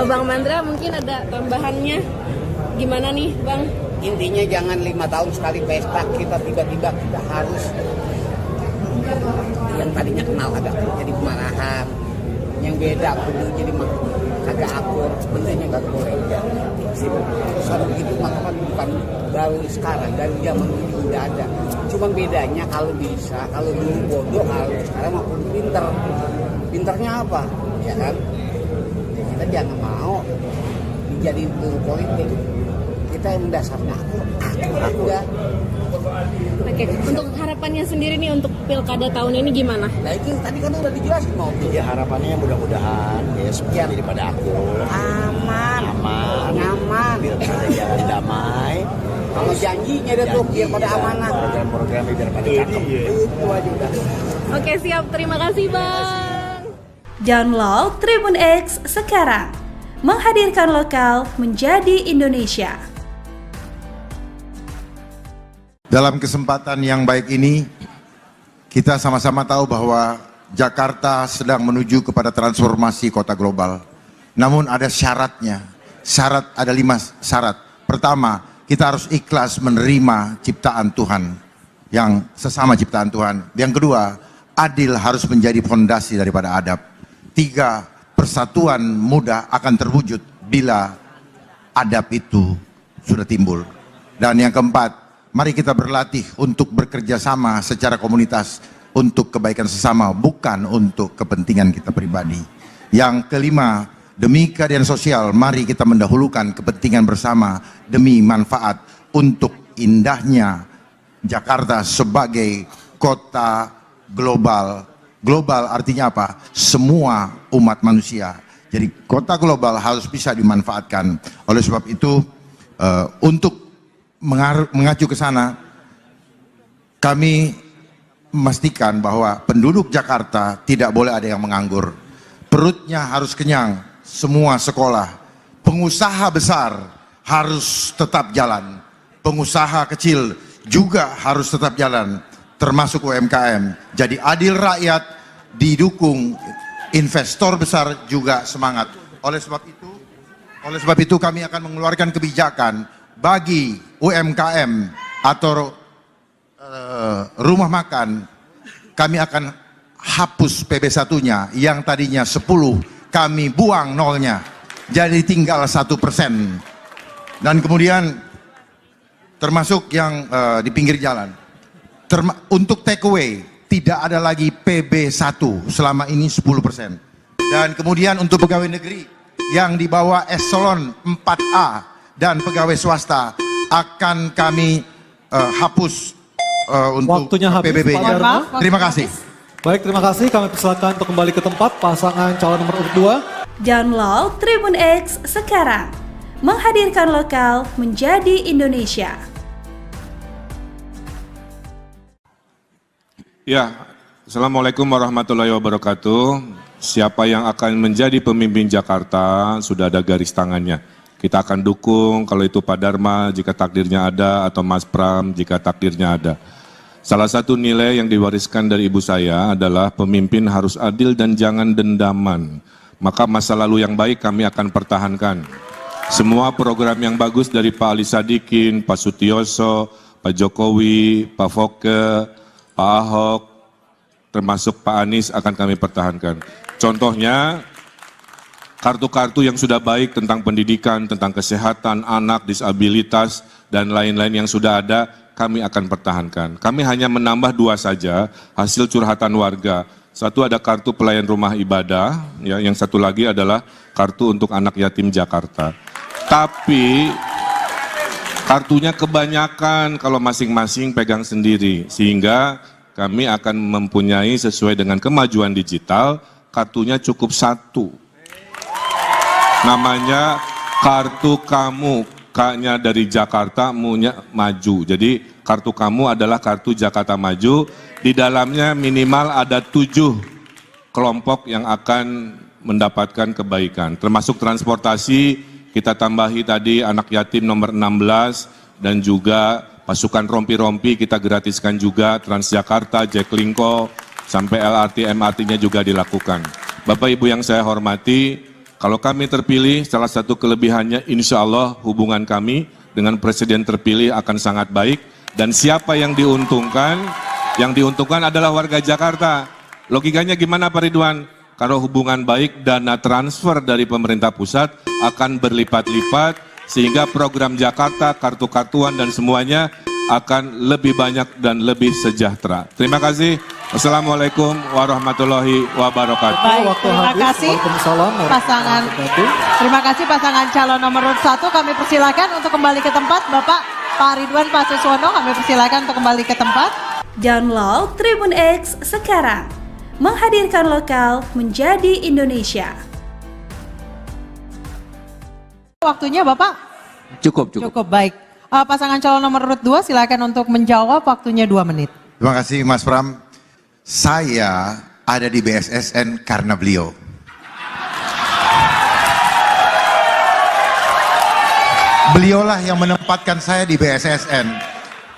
Bang Mandra mungkin ada tambahannya. Gimana nih, Bang? Intinya jangan 5 tahun sekali pesta kita tiba-tiba kita harus yang tadinya kenal agak jadi kemarahan, yang beda kudu jadi agak akur, sebenarnya nggak boleh. Soal begitu maka kan bukan baru sekarang, dari zaman dulu udah ada. Cuma bedanya kalau bisa, kalau dulu bodoh, kalau sekarang mau pinter. Pinternya apa? Ya kan? Ya, kita jangan mau dijadiin politik. Kita yang dasarnya aku ya. Oke, untuk harapannya sendiri nih untuk pilkada tahun ini gimana? Nah itu tadi kan udah dijelasin mau. Ya harapannya mudah-mudahan ya semuanya daripada aku Aman. Nyaman. Pilkada jangan damai. Kalau janjinya ada tuh biar pada amanah. Program-program biar pada cakep. Itu aja udah. Oke, siap. Terima kasih, Bang. Download Tribun X sekarang. Menghadirkan lokal menjadi Indonesia. Dalam kesempatan yang baik ini, kita sama-sama tahu bahwa Jakarta sedang menuju kepada transformasi kota global. Namun ada syaratnya. Ada 5 syarat. Pertama, kita harus ikhlas menerima ciptaan Tuhan, yang sesama ciptaan Tuhan. Yang kedua, adil harus menjadi fondasi daripada adab. 3, persatuan mudah akan terwujud bila adab itu sudah timbul. Dan yang keempat, mari kita berlatih untuk bekerja sama secara komunitas untuk kebaikan sesama, bukan untuk kepentingan kita pribadi. Yang kelima, demi keadilan sosial, mari kita mendahulukan kepentingan bersama demi manfaat untuk indahnya Jakarta sebagai kota global. Global artinya apa? Semua umat manusia. Jadi kota global harus bisa dimanfaatkan. Oleh sebab itu, untuk mengacu ke sana, kami memastikan bahwa penduduk Jakarta tidak boleh ada yang menganggur. Perutnya harus kenyang, semua sekolah. Pengusaha besar harus tetap jalan. Pengusaha kecil juga harus tetap jalan, termasuk UMKM. Jadi adil rakyat didukung, investor besar juga semangat. Oleh sebab itu kami akan mengeluarkan kebijakan bagi UMKM atau rumah makan. Kami akan hapus PB1-nya yang tadinya 10, kami buang nolnya, jadi tinggal 1%. Dan kemudian termasuk yang di pinggir jalan. Untuk take away, tidak ada lagi PB1 selama ini 10%. Dan kemudian untuk pegawai negeri yang di bawah eselon 4A dan pegawai swasta akan kami hapus untuk Waktunya habis, PBB-nya. Pak Dharma. Terima kasih. Baik, terima kasih. Kami persilakan untuk kembali ke tempat pasangan calon nomor urut 2. Download Tribun X sekarang. Menghadirkan lokal menjadi Indonesia. Ya, Assalamualaikum warahmatullahi wabarakatuh. Siapa yang akan menjadi pemimpin Jakarta, sudah ada garis tangannya. Kita akan dukung kalau itu Pak Dharma jika takdirnya ada, atau Mas Pram jika takdirnya ada. Salah satu nilai yang diwariskan dari ibu saya adalah pemimpin harus adil dan jangan dendaman. Maka masa lalu yang baik kami akan pertahankan. Semua program yang bagus dari Pak Ali Sadikin, Pak Sutioso, Pak Jokowi, Pak Foke, Pak Ahok, termasuk Pak Anies akan kami pertahankan. Contohnya, kartu-kartu yang sudah baik tentang pendidikan, tentang kesehatan, anak, disabilitas, dan lain-lain yang sudah ada, kami akan pertahankan. Kami hanya menambah 2 saja, hasil curhatan warga. Satu ada kartu pelayan rumah ibadah, ya, yang satu lagi adalah kartu untuk anak yatim Jakarta. Tapi, kartunya kebanyakan kalau masing-masing pegang sendiri, sehingga kami akan mempunyai sesuai dengan kemajuan digital, kartunya cukup 1. Namanya kartu kamu, K-nya dari Jakarta, mu-nya maju. Jadi kartu kamu adalah kartu Jakarta Maju, di dalamnya minimal ada 7 kelompok yang akan mendapatkan kebaikan. Termasuk transportasi, kita tambahi tadi anak yatim nomor 16, dan juga pasukan rompi-rompi kita gratiskan juga, Transjakarta, Jaklingko, sampai LRT, MRT-nya juga dilakukan. Bapak Ibu yang saya hormati, kalau kami terpilih, salah satu kelebihannya insya Allah hubungan kami dengan Presiden terpilih akan sangat baik. Dan siapa yang diuntungkan? Yang diuntungkan adalah warga Jakarta. Logikanya gimana Pak Ridwan? Kalau hubungan baik, dana transfer dari pemerintah pusat akan berlipat-lipat, sehingga program Jakarta, kartu-kartuan dan semuanya akan lebih banyak dan lebih sejahtera. Terima kasih. Wassalamualaikum warahmatullahi wabarakatuh. Baik, terima kasih pasangan. Terima kasih pasangan calon nomor urut 1. Kami persilakan untuk kembali ke tempat. Bapak Pak Ridwan Pak Suswono, kami persilakan untuk kembali ke tempat. Download Tribun X sekarang. Menghadirkan lokal menjadi Indonesia. Waktunya Bapak? Cukup. Cukup, baik. Pasangan calon nomor urut 2 silakan untuk menjawab, waktunya 2 menit. Terima kasih Mas Pram. Saya ada di BSSN karena beliau. Beliaulah yang menempatkan saya di BSSN.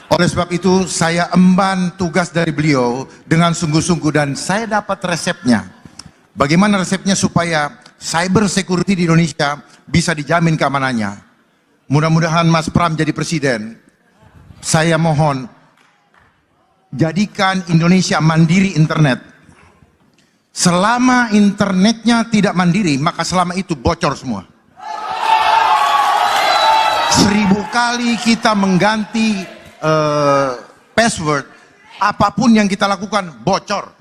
Oleh sebab itu saya emban tugas dari beliau dengan sungguh-sungguh, dan saya dapat resepnya. Bagaimana resepnya supaya cyber security di Indonesia bisa dijamin keamanannya. Mudah-mudahan Mas Pram jadi presiden. Saya mohon, jadikan Indonesia mandiri internet. Selama internetnya tidak mandiri, maka selama itu bocor semua. 1000 kali kita mengganti password, apapun yang kita lakukan bocor.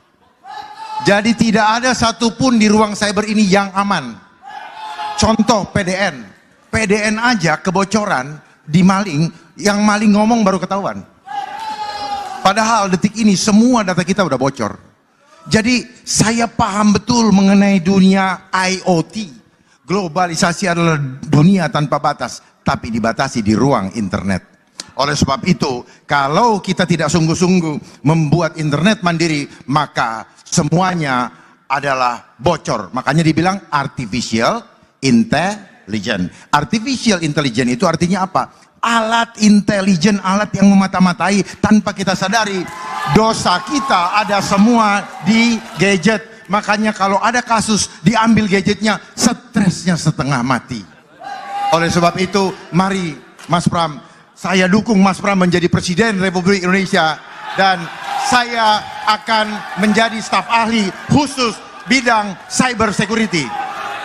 Jadi tidak ada satupun di ruang cyber ini yang aman. Contoh PDN. PDN aja kebocoran, dimaling, yang maling ngomong baru ketahuan. Padahal detik ini semua data kita udah bocor. Jadi saya paham betul mengenai dunia IoT. Globalisasi adalah dunia tanpa batas, tapi dibatasi di ruang internet. Oleh sebab itu, kalau kita tidak sungguh-sungguh membuat internet mandiri, maka semuanya adalah bocor. Makanya dibilang artificial intelligence. Artificial intelligence itu artinya apa? Alat intelijen, alat yang memata-matai tanpa kita sadari. Dosa kita ada semua di gadget. Makanya kalau ada kasus diambil gadgetnya, stresnya setengah mati. Oleh sebab itu, mari Mas Pram, saya dukung Mas Pram menjadi Presiden Republik Indonesia, dan saya akan menjadi staf ahli khusus bidang cyber security.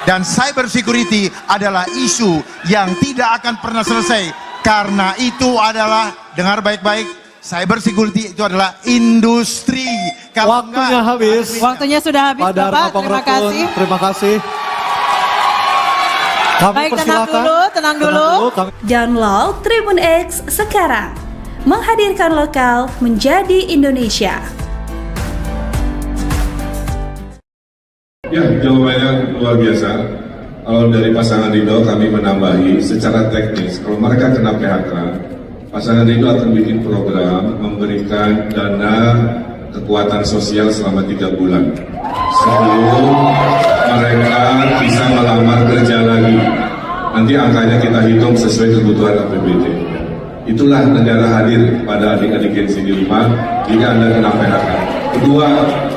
Dan cyber security adalah isu yang tidak akan pernah selesai, karena itu adalah, dengar baik-baik, cyber security itu adalah industri. Kalau Waktunya enggak, habis. Waktunya sudah habis Pak Dharma Bapak, terima Pongrekun, kasih. terima kasih. Kami Baik, tenang persilakan. dulu, tenang dulu. Kami Download Tribun X sekarang. Menghadirkan lokal menjadi Indonesia. Ya, jawabannya luar biasa. Kalau dari pasangan Ridho kami menambahi secara teknis, kalau mereka kena PHK, pasangan Ridho akan bikin program memberikan dana kekuatan sosial selama 3 bulan sebelum mereka bisa melamar kerja lagi. Nanti angkanya kita hitung sesuai kebutuhan APBD. Itulah negara hadir pada adik-adik Gen Z di rumah jika Anda kena PHK. Kedua,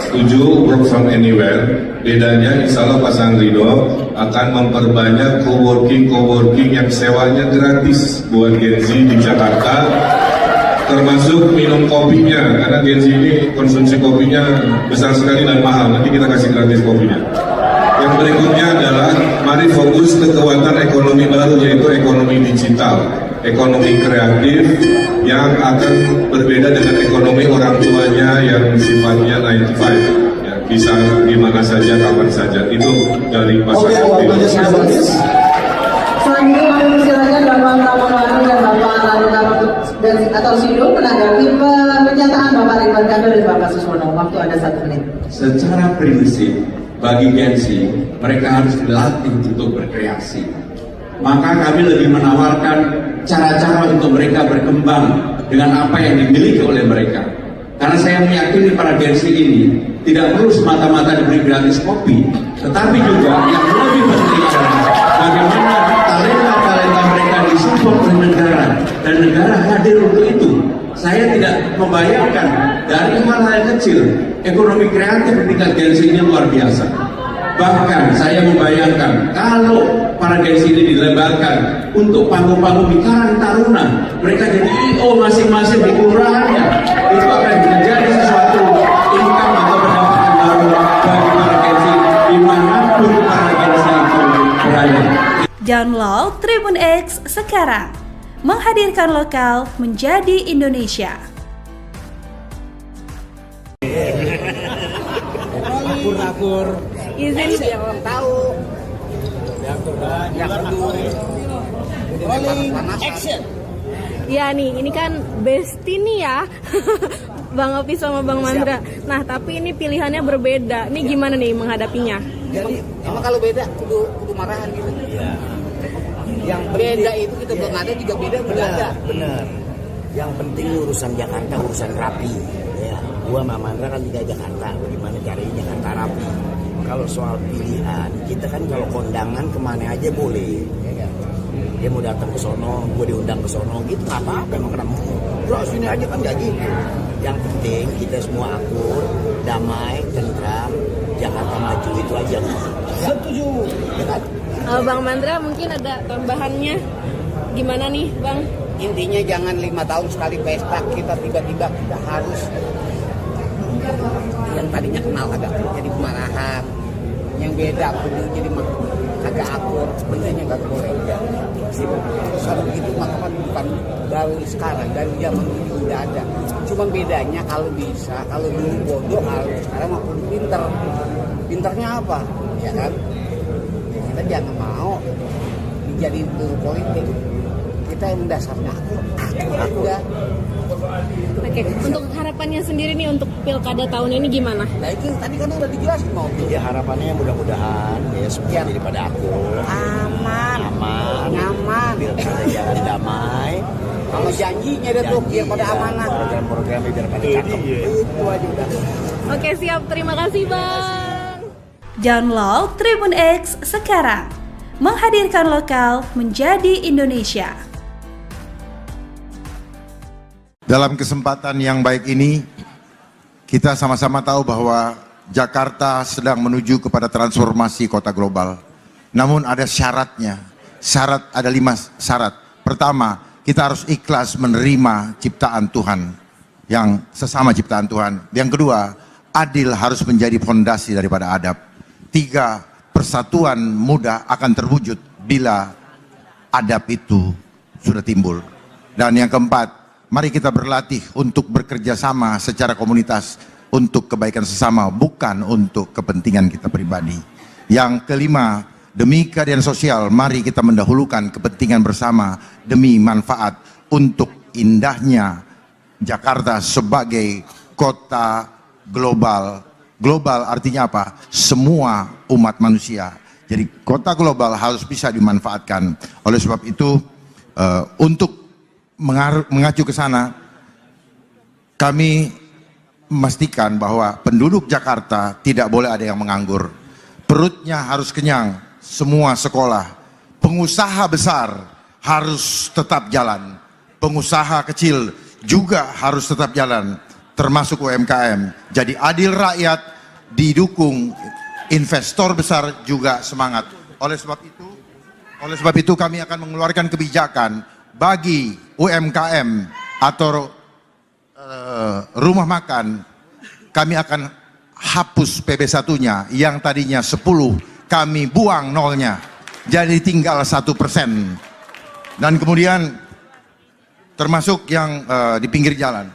setuju work from anywhere. Bedanya insya Allah pasangan Ridho akan memperbanyak coworking yang sewanya gratis buat Gen Z di Jakarta, termasuk minum kopinya, karena Gen Z ini konsumsi kopinya besar sekali dan mahal. Nanti kita kasih gratis kopinya. Yang berikutnya adalah mari fokus ke kekuatan ekonomi baru, yaitu ekonomi digital, ekonomi kreatif yang akan berbeda dengan ekonomi orang tuanya yang sifatnya 9 to 5. Ya, bisa di mana saja, kapan saja. Itu dari pasangan Ridho. Selanjutnya kami persilakan Bapak Pramono dan Bapak Lalu atau Sido menanggapi pernyataan Bapak Ridwan Kamil dan Bapak Suswono. Waktu ada 1 menit. Secara prinsip, bagi Gen Z, mereka harus dilatih untuk berkreasi. Maka kami lebih menawarkan cara-cara untuk mereka berkembang dengan apa yang dimiliki oleh mereka. Karena saya meyakini para Gen Z ini tidak perlu semata-mata diberi gratis kopi, tetapi juga yang lebih penting adalah bagaimana talenta-talenta mereka disupport oleh negara, dan negara hadir untuk itu. Saya tidak membayangkan dari hal-hal kecil, ekonomi kreatif di tingkat Gen Z ini luar biasa. Bahkan saya membayangkan kalau para Gen Z ini dilebarkan untuk panggung-panggung di Karang Taruna, mereka jadi IO masing-masing di kelurahannya, itu akan menjadi sesuatu income atau pendapatan baru bagi para Gen Z dimanapun para Gen Z itu berada. Download Tribun X sekarang. Menghadirkan lokal menjadi Indonesia. Akur-akur. Izin Biar orang tahu. Yang peduli. Action. ya nih, ini kan besti nih ya. Bang Opi sama Bang Mandra. Nah, tapi ini pilihannya berbeda. Ini gimana nih menghadapinya? Jadi emang kalau beda kudu marahan gitu. Iya. Yang beda itu kita belum ada juga beda ada. Bener. Yang penting urusan Jakarta urusan rapi. Ya, gua sama Mandra kan tinggal Jakarta. Bagaimana caranya Jakarta rapi? Kalau soal pilihan, kita kan kalau kondangan kemana aja boleh. Ya kan? Dia mau datang ke sono, gue diundang ke sono, gitu nggak apa-apa emang kenapa? Terus sini aja kan nggak gitu. Yang penting kita semua akur, damai, tentram, Jakarta maju itu aja. Setuju, ya kan? Bang Mandra mungkin ada tambahannya. Gimana nih, Bang? Intinya jangan 5 tahun sekali pesta kita tiba-tiba kita harus yang tadinya kenal agak jadi kemarahan, yang beda kudu jadi agak akur, sebenarnya nggak boleh. Kalau begitu maka kan bukan baru sekarang, dari zaman dulu udah ada. Cuma bedanya kalau bisa, kalau dulu bodoh, kalau sekarang mah kudu pinter. Pinternya apa? Ya kan? Kita jangan mau dijadiin politik. Kita yang dasarnya aku ya. Oke, untuk harapannya sendiri nih untuk pilkada tahun ini gimana? Nah itu tadi kan udah dijelasin mau. Ya harapannya mudah-mudahan ya semua jadi pada akur, Aman, nyaman, pilkada jangan damai, sama janjinya deh tuh biar pada amanah. program-program biar pada cakep. Itu aja udah. Oke, siap. Terima kasih, Bang. Download Tribun X sekarang. Menghadirkan lokal menjadi Indonesia. Dalam kesempatan yang baik ini, kita sama-sama tahu bahwa Jakarta sedang menuju kepada transformasi kota global. Namun ada syaratnya. Ada 5 syarat. Pertama, kita harus ikhlas menerima ciptaan Tuhan, yang sesama ciptaan Tuhan. Yang kedua, adil harus menjadi fondasi daripada adab. 3, persatuan mudah akan terwujud bila adab itu sudah timbul. Dan yang keempat, mari kita berlatih untuk bekerja sama secara komunitas untuk kebaikan sesama, bukan untuk kepentingan kita pribadi. Yang kelima, demi keadilan sosial, mari kita mendahulukan kepentingan bersama demi manfaat untuk indahnya Jakarta sebagai kota global. Global artinya apa? Semua umat manusia. Jadi kota global harus bisa dimanfaatkan. Oleh sebab itu, untuk mengacu ke sana, kami memastikan bahwa penduduk Jakarta tidak boleh ada yang menganggur. Perutnya harus kenyang, semua sekolah. Pengusaha besar harus tetap jalan. Pengusaha kecil juga harus tetap jalan, termasuk UMKM. Jadi adil rakyat didukung, investor besar juga semangat. Oleh sebab itu kami akan mengeluarkan kebijakan bagi UMKM atau rumah makan. Kami akan hapus PB1-nya yang tadinya 10, kami buang nolnya, jadi tinggal 1%. Dan kemudian termasuk yang di pinggir jalan.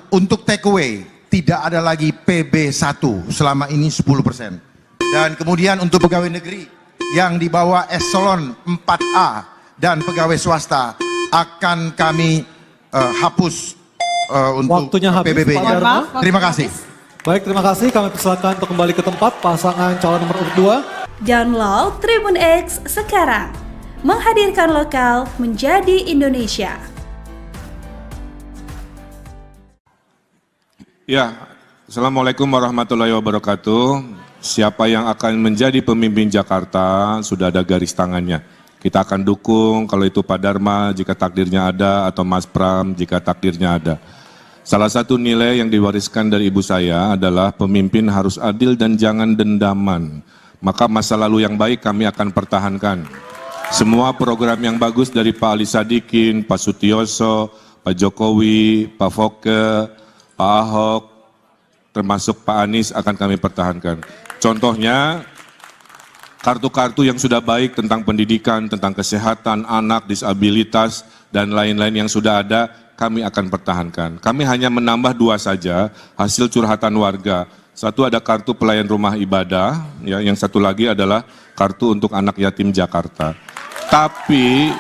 Untuk take away tidak ada lagi PB1, selama ini 10%. Dan kemudian untuk pegawai negeri yang di bawah eselon 4A dan pegawai swasta akan kami hapus untuk Waktunya habis, PBB-nya. Pak Dharma. Terima kasih. Baik, terima kasih. Kami persilakan untuk kembali ke tempat pasangan calon nomor urut 2. Download Tribun X sekarang. Menghadirkan lokal menjadi Indonesia. Ya, Assalamualaikum warahmatullahi wabarakatuh. Siapa yang akan menjadi pemimpin Jakarta, sudah ada garis tangannya. Kita akan dukung kalau itu Pak Dharma jika takdirnya ada, atau Mas Pram jika takdirnya ada. Salah satu nilai yang diwariskan dari ibu saya adalah pemimpin harus adil dan jangan dendaman. Maka masa lalu yang baik kami akan pertahankan. Semua program yang bagus dari Pak Ali Sadikin, Pak Sutioso, Pak Jokowi, Pak Foke, Pak Ahok, termasuk Pak Anies akan kami pertahankan. Contohnya, kartu-kartu yang sudah baik tentang pendidikan, tentang kesehatan, anak, disabilitas, dan lain-lain yang sudah ada, kami akan pertahankan. Kami hanya menambah 2 saja, hasil curhatan warga. Satu ada kartu pelayan rumah ibadah, ya, yang satu lagi adalah kartu untuk anak yatim Jakarta. Tapi,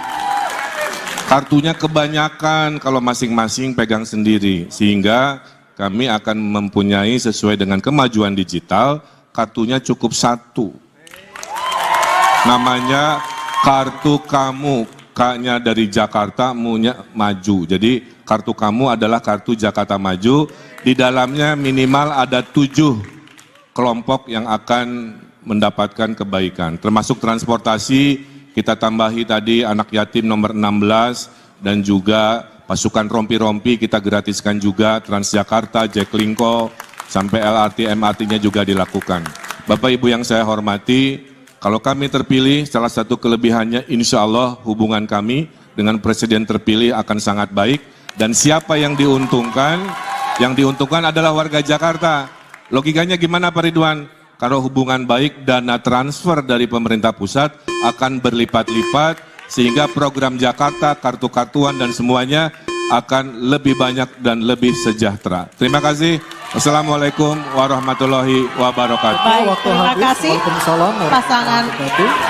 kartunya kebanyakan kalau masing-masing pegang sendiri, sehingga kami akan mempunyai sesuai dengan kemajuan digital, kartunya cukup 1. Namanya kartu kamu, K-nya dari Jakarta, mu-nya maju. Jadi kartu kamu adalah kartu Jakarta Maju, di dalamnya minimal ada 7 kelompok yang akan mendapatkan kebaikan. Termasuk transportasi, kita tambahi tadi anak yatim nomor 16, dan juga pasukan rompi-rompi kita gratiskan juga, Transjakarta, Jaklingko, sampai LRT, MRT-nya juga dilakukan. Bapak Ibu yang saya hormati, kalau kami terpilih, salah satu kelebihannya insya Allah hubungan kami dengan Presiden terpilih akan sangat baik. Dan siapa yang diuntungkan? Yang diuntungkan adalah warga Jakarta. Logikanya gimana Pak Ridwan? Kalau hubungan baik, dana transfer dari pemerintah pusat akan berlipat-lipat, sehingga program Jakarta, kartu-kartuan dan semuanya akan lebih banyak dan lebih sejahtera. Terima kasih. Wassalamualaikum warahmatullahi wabarakatuh. Baik, terima kasih pasangan.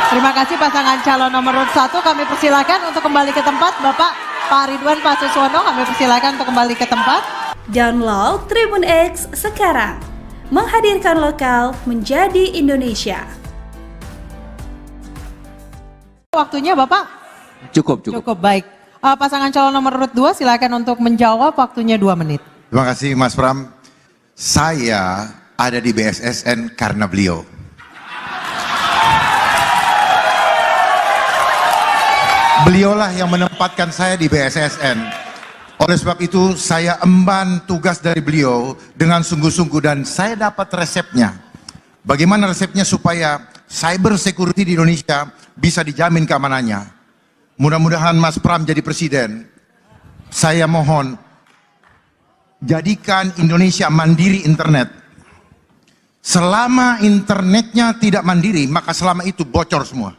Terima kasih pasangan calon nomor urut 1. Kami persilakan untuk kembali ke tempat. Bapak Pak Ridwan Pak Suswono, kami persilakan untuk kembali ke tempat. Download Tribun X sekarang. Menghadirkan lokal menjadi Indonesia. Waktunya Bapak? Cukup. Cukup, baik. Pasangan calon nomor urut 2 silakan untuk menjawab, waktunya 2 menit. Terima kasih Mas Pram. Saya ada di BSSN karena beliau. Beliaulah yang menempatkan saya di BSSN. Oleh sebab itu saya emban tugas dari beliau dengan sungguh-sungguh, dan saya dapat resepnya. Bagaimana resepnya supaya cyber security di Indonesia bisa dijamin keamanannya. Mudah-mudahan Mas Pram jadi presiden. Saya mohon, jadikan Indonesia mandiri internet. Selama internetnya tidak mandiri, maka selama itu bocor semua.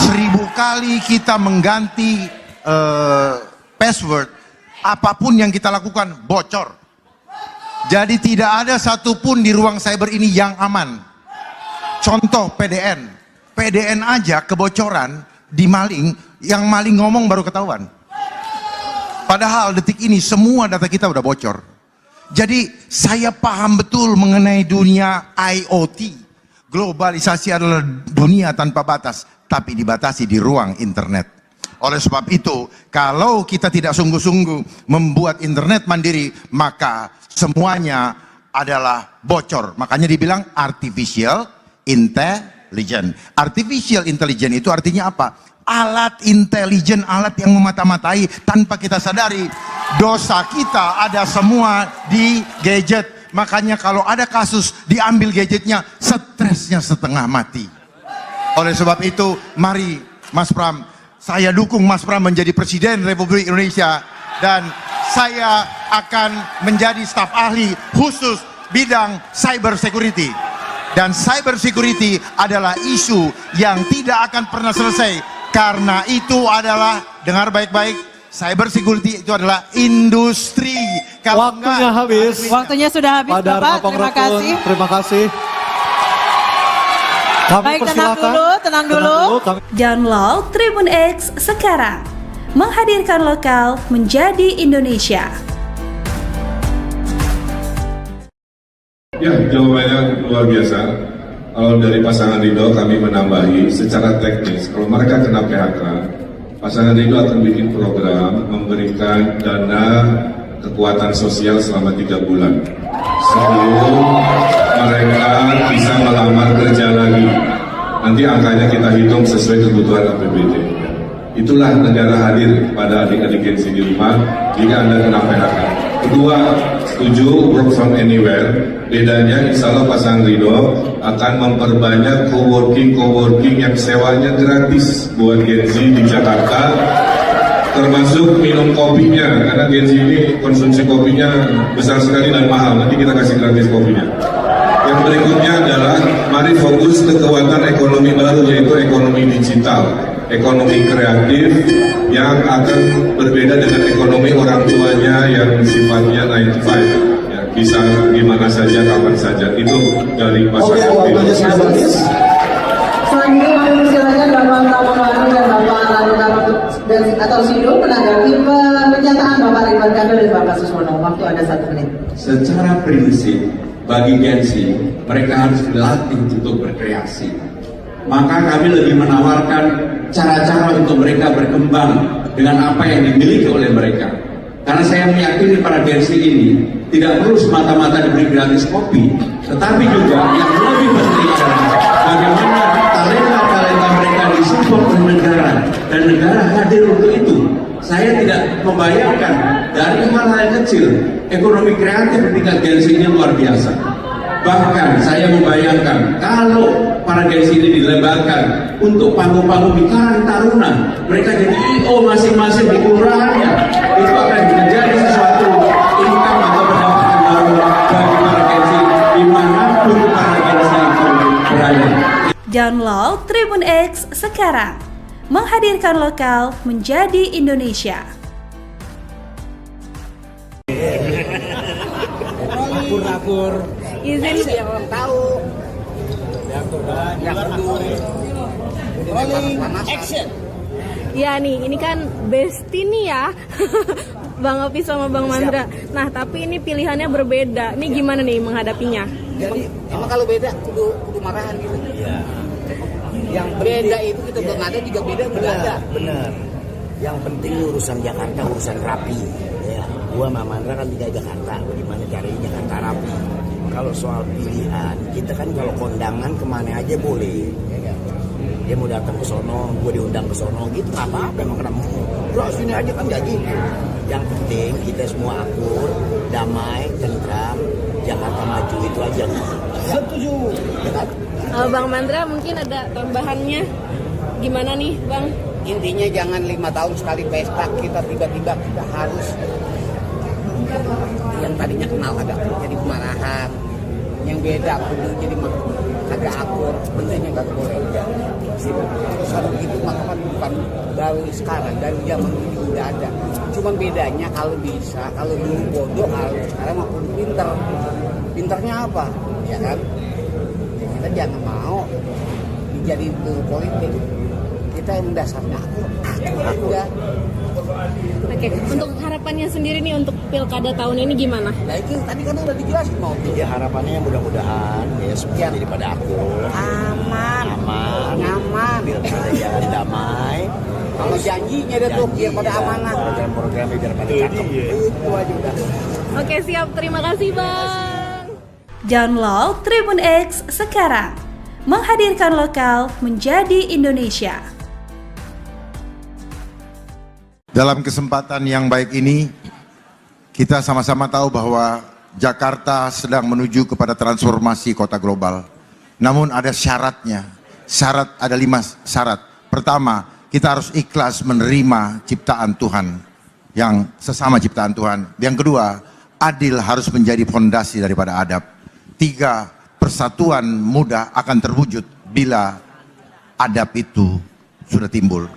1000 kali kita mengganti password, apapun yang kita lakukan bocor. Jadi tidak ada satupun di ruang cyber ini yang aman. Contoh PDN. PDN aja kebocoran di maling, yang maling ngomong baru ketahuan. Padahal detik ini semua data kita udah bocor. Jadi saya paham betul mengenai dunia IoT. Globalisasi adalah dunia tanpa batas, tapi dibatasi di ruang internet. Oleh sebab itu, kalau kita tidak sungguh-sungguh membuat internet mandiri, maka semuanya adalah bocor. Makanya dibilang artificial intelligence. Artificial intelligence itu artinya apa? Alat intelijen, alat yang memata-matai tanpa kita sadari. Dosa kita ada semua di gadget. Makanya kalau ada kasus diambil gadgetnya, stresnya setengah mati. Oleh sebab itu, mari Mas Pram, saya dukung Mas Pram menjadi Presiden Republik Indonesia. Dan saya akan menjadi staf ahli khusus bidang cyber security. Dan cyber security adalah isu yang tidak akan pernah selesai. Karena itu adalah, dengar baik-baik, cyber security itu adalah industri. Kalau Waktunya habis. Waktunya sudah habis, Padar Bapak. Apang Terima Rakun, kasih. terima kasih. Kami Baik, tenang persilakan. dulu, tenang dulu. Download Tribun X sekarang. Menghadirkan lokal menjadi Indonesia. Ya, jawabannya luar biasa. Kalau dari pasangan Ridho kami menambahi secara teknis, kalau mereka kena PHK, pasangan Ridho akan bikin program memberikan dana kekuatan sosial selama 3 bulan sebelum mereka bisa melamar kerja lagi. Nanti angkanya kita hitung sesuai kebutuhan APBD. Itulah negara hadir pada adik-adik Gen Z di rumah jika Anda kena PHK. Kedua, setuju work from anywhere. Bedanya insya Allah pasangan Ridho akan memperbanyak coworking yang sewanya gratis buat Gen Z di Jakarta, termasuk minum kopinya, karena Gen Z ini konsumsi kopinya besar sekali dan mahal. Nanti kita kasih gratis kopinya. Yang berikutnya adalah mari fokus ke kekuatan ekonomi baru, yaitu ekonomi digital, ekonomi kreatif yang akan berbeda dengan ekonomi orang tuanya yang sifatnya 9 to 5. Ya, bisa gimana saja, kapan saja. Itu dari pasangan Ridho. Selanjutnya kami persilakan Bapak Pramono dan Bapak Laluka atau Sido menanggapi pernyataan Bapak Ridwan Kamil dan Bapak Suswono. Waktu ada 1 menit. Secara prinsip, bagi Gen Z, mereka harus dilatih untuk berkreasi. Maka kami lebih menawarkan cara-cara untuk mereka berkembang dengan apa yang dimiliki oleh mereka. Karena saya meyakini para Gen Z ini tidak perlu semata-mata diberi gratis kopi, tetapi juga yang lebih penting adalah bagaimana talenta-talenta mereka disupport oleh negara, dan negara hadir untuk itu. Saya tidak membayangkan dari hal-hal kecil, ekonomi kreatif di tingkat Gen Z ini luar biasa. Bahkan saya membayangkan kalau para Gen Z ini dilebatkan untuk panggung-panggung di Karang Taruna, mereka jadi IO masing-masing di kelurahannya, itu akan menjadi sesuatu income atau pendapatan baru bagi para Gen Z dimanapun para Gen Z itu berada. Download Tribun X sekarang. Menghadirkan lokal menjadi Indonesia. Akur-akur. Izin Yang orang tahu. Yang peduli. Rolling action. ya nih, ini kan bestie nih ya. Bang Opi sama Bang Mandra. Nah, tapi ini pilihannya berbeda. Ini gimana nih menghadapinya? Jadi emang kalau beda kudu marahan gitu. Iya. Yang beda itu kita belum ada juga beda ada. Bener. Yang penting urusan Jakarta, urusan rapi. Ya, gua sama Mandra kan tinggal Jakarta. Bagaimana caranya Jakarta rapi? Kalau soal pilihan, kita kan kalau kondangan kemana aja boleh. Ya kan? Dia mau datang ke sono, gua diundang ke sono, gitu nggak apa-apa. Emang kenapa? Bro, sini aja kan nggak gitu. Yang penting kita semua akur, damai, tentram, Jakarta maju, itu aja. Setuju. Ya kan? Bang Mandra mungkin ada tambahannya. Gimana nih, Bang? Intinya jangan 5 tahun sekali pesta kita tiba-tiba kita harus yang tadinya kenal agak jadi kemarahan, yang beda kudu jadi agak akur, bentuknya nggak boleh. Kalau begitu maka kan bukan dari sekarang, dari zaman dulu udah ada. Cuman bedanya kalau bisa, kalau dulu bodoh, kalau sekarang maupun pinter. Pinternya apa? Ya kan? Kita jangan mau dijadiin politik. Kita yang dasarnya aku ya. Oke, untuk harapannya sendiri nih untuk pilkada tahun ini gimana? Nah itu tadi kan udah dijelasin mau. Ya harapannya mudah-mudahan ya sekian daripada aku Nyaman. Pilkada jalan damai. Kalau janjinya ada tuh yang pada amanah. Program-programnya biar pada cakep. Itu aja udah. Oke, siap. Terima kasih, Bang. Download Tribun X sekarang. Menghadirkan lokal menjadi Indonesia. Dalam kesempatan yang baik ini, kita sama-sama tahu bahwa Jakarta sedang menuju kepada transformasi kota global. Namun ada syaratnya. Ada 5 syarat. Pertama, kita harus ikhlas menerima ciptaan Tuhan, yang sesama ciptaan Tuhan. Yang kedua, adil harus menjadi fondasi daripada adab. 3, persatuan mudah akan terwujud bila adab itu sudah timbul.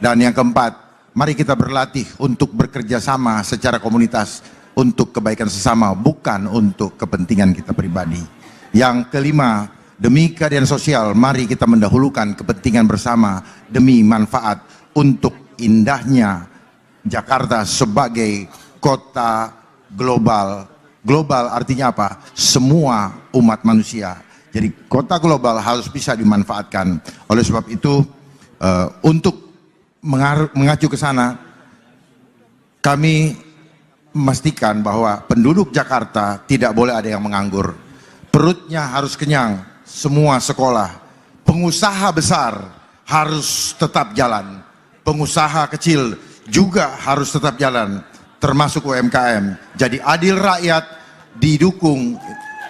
Dan yang keempat, mari kita berlatih untuk bekerja sama secara komunitas untuk kebaikan sesama, bukan untuk kepentingan kita pribadi. Yang kelima, demi keadilan sosial, mari kita mendahulukan kepentingan bersama demi manfaat untuk indahnya Jakarta sebagai kota global. Global artinya apa? Semua umat manusia. Jadi kota global harus bisa dimanfaatkan. Oleh sebab itu, untuk mengacu ke sana, kami memastikan bahwa penduduk Jakarta tidak boleh ada yang menganggur. Perutnya harus kenyang, semua sekolah. Pengusaha besar harus tetap jalan. Pengusaha kecil juga harus tetap jalan, termasuk UMKM. Jadi adil rakyat didukung,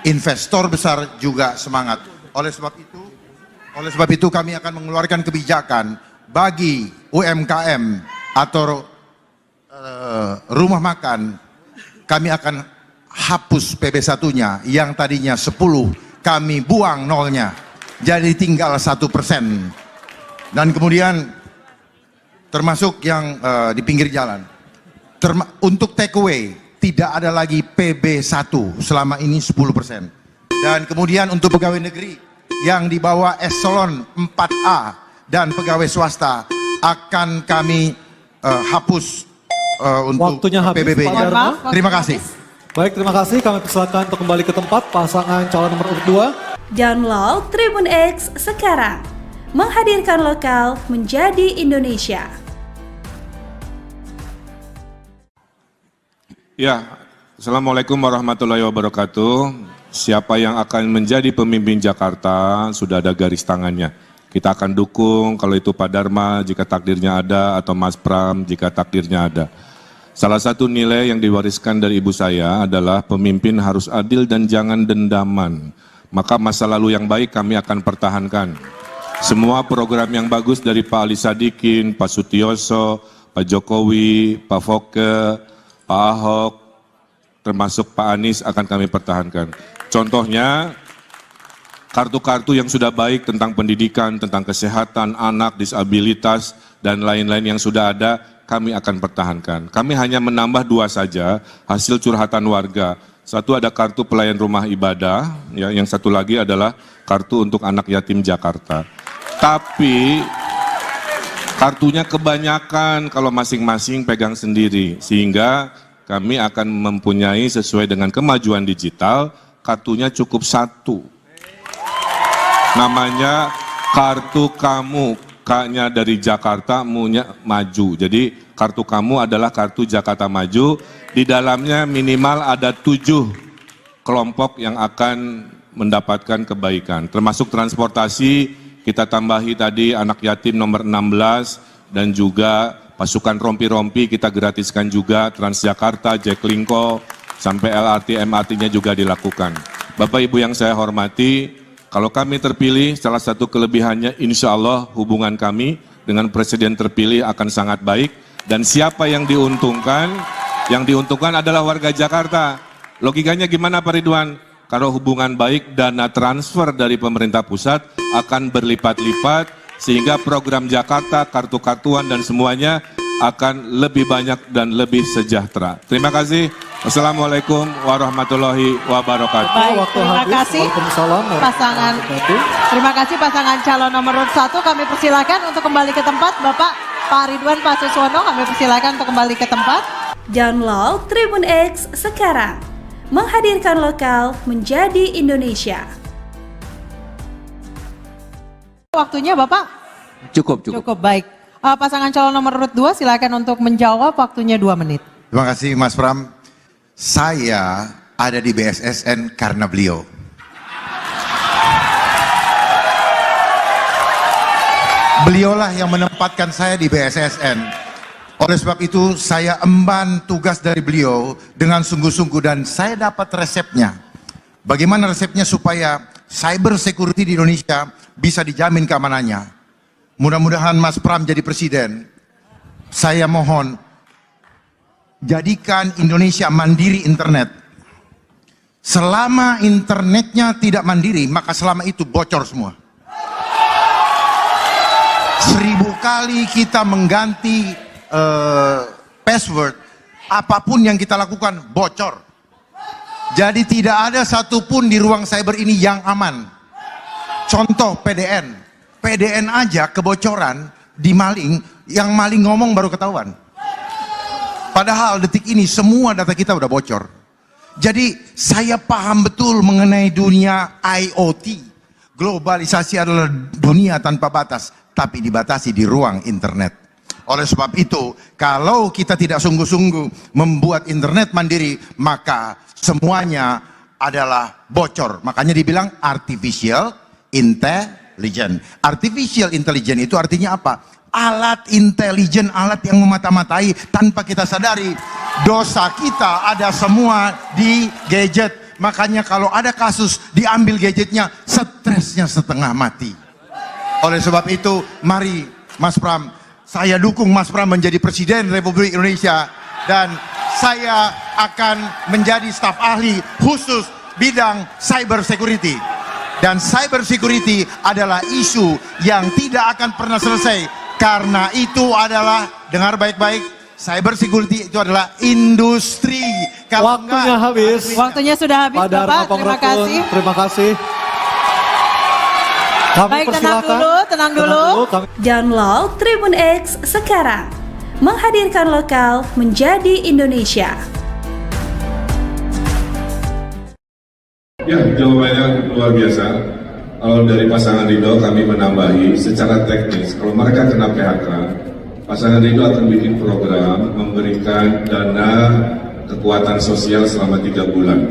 investor besar juga semangat. Oleh sebab itu kami akan mengeluarkan kebijakan bagi UMKM atau rumah makan. Kami akan hapus PB1-nya yang tadinya 10, kami buang nolnya, jadi tinggal 1%. Dan kemudian termasuk yang di pinggir jalan, untuk take away tidak ada lagi PB1, selama ini 10%. Dan kemudian untuk pegawai negeri yang di bawah eselon 4A dan pegawai swasta akan kami hapus untuk Waktunya habis, PBB-nya. Pak Dharma. Terima kasih. Baik, terima kasih. Kami persilakan untuk kembali ke tempat pasangan calon nomor urut 2. Download Tribun X sekarang. Menghadirkan lokal menjadi Indonesia. Ya, Assalamualaikum warahmatullahi wabarakatuh. Siapa yang akan menjadi pemimpin Jakarta, sudah ada garis tangannya. Kita akan dukung kalau itu Pak Dharma jika takdirnya ada, atau Mas Pram jika takdirnya ada. Salah satu nilai yang diwariskan dari ibu saya adalah pemimpin harus adil dan jangan dendaman. Maka masa lalu yang baik kami akan pertahankan. Semua program yang bagus dari Pak Ali Sadikin, Pak Sutioso, Pak Jokowi, Pak Foke, Pak Ahok, termasuk Pak Anies akan kami pertahankan. Contohnya, kartu-kartu yang sudah baik tentang pendidikan, tentang kesehatan, anak, disabilitas, dan lain-lain yang sudah ada, kami akan pertahankan. Kami hanya menambah 2 saja, hasil curhatan warga. Satu ada kartu pelayan rumah ibadah, ya, yang satu lagi adalah kartu untuk anak yatim Jakarta. Tapi kartunya kebanyakan kalau masing-masing pegang sendiri, sehingga kami akan mempunyai sesuai dengan kemajuan digital, kartunya cukup 1. Namanya kartu kamu, K-nya dari Jakarta, mu-nya maju. Jadi kartu kamu adalah kartu Jakarta Maju, di dalamnya minimal ada 7 kelompok yang akan mendapatkan kebaikan. Termasuk transportasi, kita tambahi tadi anak yatim nomor 16, dan juga pasukan rompi-rompi kita gratiskan juga, Transjakarta, Jaklingko, sampai LRT, MRT-nya juga dilakukan. Bapak Ibu yang saya hormati, kalau kami terpilih, salah satu kelebihannya insya Allah hubungan kami dengan Presiden terpilih akan sangat baik. Dan siapa yang diuntungkan? Yang diuntungkan adalah warga Jakarta. Logikanya gimana Pak Ridwan? Kalau hubungan baik, dana transfer dari pemerintah pusat akan berlipat-lipat sehingga program Jakarta, kartu-kartuan dan semuanya akan lebih banyak dan lebih sejahtera. Terima kasih. Wassalamualaikum warahmatullahi wabarakatuh. Baik, terima kasih pasangan. Terima kasih pasangan calon nomor urut 1. Kami persilakan untuk kembali ke tempat. Bapak Pak Ridwan Pak Suswono, kami persilakan untuk kembali ke tempat. Download Tribun X sekarang. Menghadirkan lokal menjadi Indonesia. Waktunya Bapak? Cukup. Cukup, baik. Pasangan calon nomor urut 2 silakan untuk menjawab, waktunya 2 menit. Terima kasih Mas Pram. Saya ada di BSSN karena beliau. Beliaulah yang menempatkan saya di BSSN. Oleh sebab itu saya emban tugas dari beliau dengan sungguh-sungguh dan saya dapat resepnya. Bagaimana resepnya supaya cyber security di Indonesia bisa dijamin keamanannya. Mudah-mudahan Mas Pram jadi presiden. Saya mohon jadikan Indonesia mandiri internet. Selama internetnya tidak mandiri, maka selama itu bocor semua. 1000 kali kita mengganti password, apapun yang kita lakukan bocor. Jadi tidak ada satupun di ruang cyber ini yang aman. Contoh PDN. PDN aja kebocoran di maling, yang maling ngomong baru ketahuan. Padahal detik ini semua data kita udah bocor. Jadi saya paham betul mengenai dunia IoT. Globalisasi adalah dunia tanpa batas, tapi dibatasi di ruang internet. Oleh sebab itu, kalau kita tidak sungguh-sungguh membuat internet mandiri, maka semuanya adalah bocor. Makanya dibilang artificial intelligence. Artificial intelligence itu artinya apa? Alat intelijen, alat yang memata-matai tanpa kita sadari. Dosa kita ada semua di gadget. Makanya kalau ada kasus diambil gadgetnya, stresnya setengah mati. Oleh sebab itu, mari Mas Pram, saya dukung Mas Pram menjadi Presiden Republik Indonesia. Dan saya akan menjadi staf ahli khusus bidang cyber security. Dan cyber security adalah isu yang tidak akan pernah selesai. Karena itu adalah, dengar baik-baik, cyber security itu adalah industri. Kalau Waktunya habis. Waktunya sudah habis Bapak, terima kasih. Terima kasih. Kami Baik, tenang dulu. Download Tribun X sekarang. Menghadirkan lokal menjadi Indonesia. Ya, jawabannya luar biasa. Kalau dari pasangan Ridho kami menambahi secara teknis, kalau mereka kena PHK, pasangan Ridho akan bikin program memberikan dana kekuatan sosial selama 3 bulan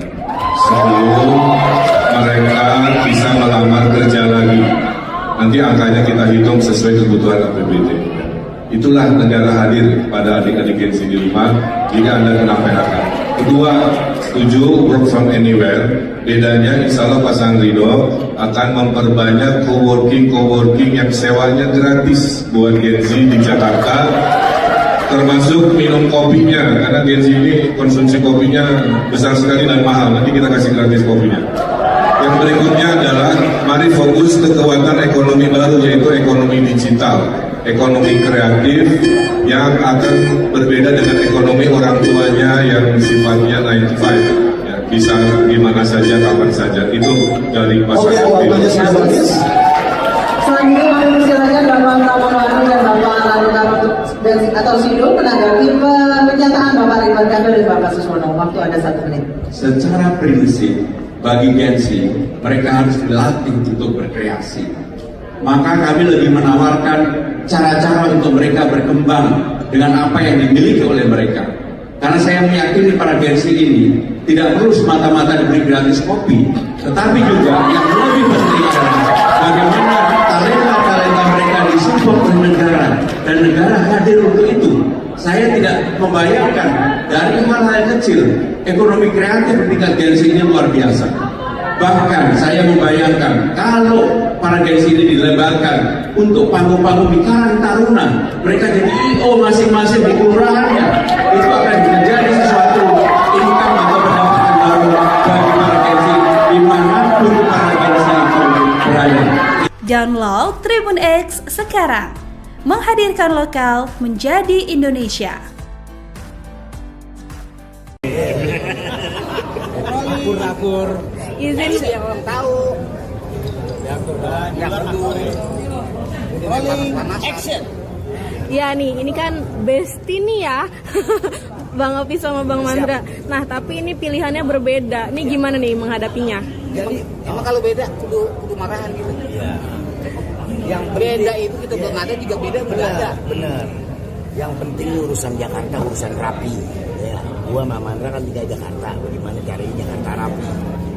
sebelum mereka bisa melamar kerja lagi. Nanti angkanya kita hitung sesuai kebutuhan APBD. Itulah negara hadir pada adik-adik Gen Z di rumah jika Anda kena PHK. Kedua, setuju work from anywhere. Bedanya insya Allah pasangan Ridho akan memperbanyak coworking yang sewanya gratis buat Gen Z di Jakarta, termasuk minum kopinya, karena Gen Z ini konsumsi kopinya besar sekali dan mahal. Nanti kita kasih gratis kopinya. Yang berikutnya adalah mari fokus ke kekuatan ekonomi baru, yaitu ekonomi digital, ekonomi kreatif yang akan berbeda dengan ekonomi orang tuanya yang sifatnya 9 to 5. Bisa di mana saja, kapan saja. Itu dari pasangan Ridho. Selanjutnya kami persilakan Bapak Pramono dan Bapak Lalu atau Sido menanggapi pernyataan Bapak Ridwan Kamil dan Bapak Suswono. Waktu ada 1 menit. Secara prinsip, bagi Gen Z, mereka harus dilatih untuk berkreasi. Maka kami lebih menawarkan cara-cara untuk mereka berkembang dengan apa yang dimiliki oleh mereka. Karena saya meyakini para Gen Z ini tidak perlu semata-mata diberi gratis kopi, tetapi juga yang lebih penting adalah bagaimana talenta-talenta mereka disupport oleh negara dan negara hadir untuk itu. Saya tidak membayangkan dari hal-hal kecil, ekonomi kreatif di tingkat Gen Z ini luar biasa. Bahkan saya membayangkan kalau para Gen Z ini dilebarkan untuk panggung-panggung di Karang Taruna, mereka jadi IO masing-masing di kelurahannya, itu akan menjadi sesuatu income atau pendapatan baru bagi para Gen Z dimanapun para Gen Z itu berada. Download Tribun X sekarang. Menghadirkan lokal menjadi Indonesia. Akur-akur. Izin Yang orang tahu. Yang peduli. Action. ya nih, ini kan besti nih ya. Bang Opi sama Bang Mandra. Nah, tapi ini pilihannya berbeda. Ini gimana nih menghadapinya? Jadi emang kalau beda kudu marahan gitu. Ya. Yang beda itu kita belum ada juga beda berada. Bener. Yang penting urusan Jakarta, urusan rapi. Ya. Gua sama Mandra kan tinggal Jakarta. Bagaimana caranya Jakarta rapi?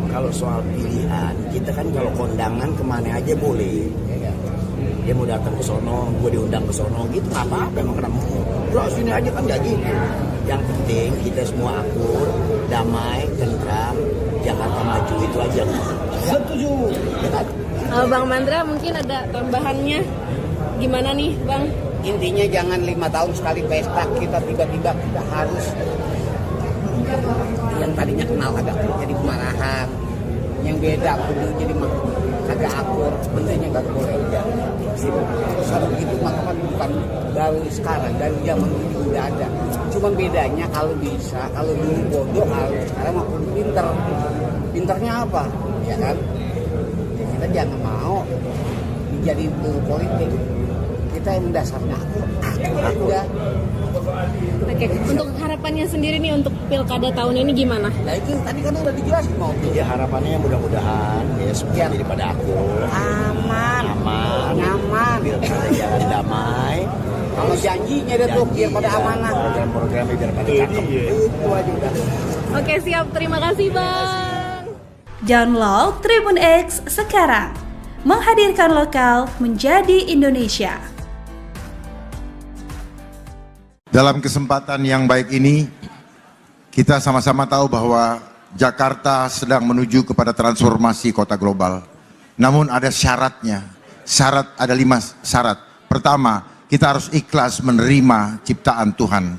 Kalau soal pilihan, kita kan kalau kondangan kemana aja boleh. Ya. Dia mau datang ke sono, gue diundang ke sono gitu, nggak apa-apa emang kenapa? Bro, sini aja kan gak gitu. Yang penting kita semua akur, damai, tentram, Jakarta maju itu aja. Setuju. Ya kan? Bang Mandra mungkin ada tambahannya. Gimana nih, Bang? Intinya jangan 5 tahun sekali pesta kita tiba-tiba kita harus yang tadinya kenal agak jadi kemarahan, yang beda kudu jadi agak akur, bentuknya gak boleh. Kalau begitu maka kan bukan dari sekarang, dari zaman dulu udah ada. Cuma bedanya kalau bisa, kalau dulu bodoh, kalau sekarang mah pinter. Pinternya apa? Ya kan? Ya kita jangan mau dijadiin politik. Kita yang dasarnya akur udah. Oke, untuk harapannya sendiri nih untuk pilkada tahun ini gimana? Nah itu tadi kan udah dijelasin mau. Ya harapannya mudah-mudahan ya semua daripada akur, Aman, nyaman. pilkada jalan damai. Kalau janjinya dia tuh biar pada amanah. Program-programnya biar pada cakep. Itu aja udah. Oke, siap. Terima kasih, Bang. Download Tribun X sekarang. Menghadirkan lokal menjadi Indonesia. Dalam kesempatan yang baik ini, kita sama-sama tahu bahwa Jakarta sedang menuju kepada transformasi kota global. Namun ada syaratnya. Ada 5 syarat. Pertama, kita harus ikhlas menerima ciptaan Tuhan,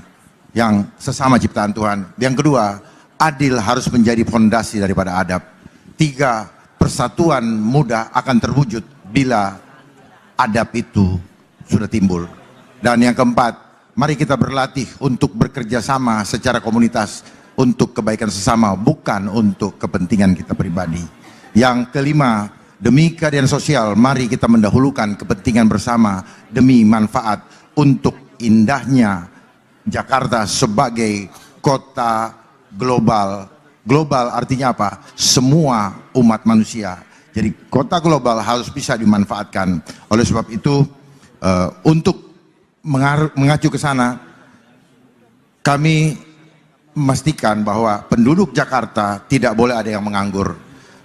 yang sesama ciptaan Tuhan. Yang kedua, adil harus menjadi fondasi daripada adab. 3, persatuan mudah akan terwujud bila adab itu sudah timbul. Dan yang keempat, mari kita berlatih untuk bekerja sama secara komunitas untuk kebaikan sesama, bukan untuk kepentingan kita pribadi. Yang kelima, demi keadilan sosial, mari kita mendahulukan kepentingan bersama demi manfaat untuk indahnya Jakarta sebagai kota global. Global artinya apa? Semua umat manusia. Jadi kota global harus bisa dimanfaatkan. Oleh sebab itu, untuk mengacu ke sana, kami memastikan bahwa penduduk Jakarta tidak boleh ada yang menganggur.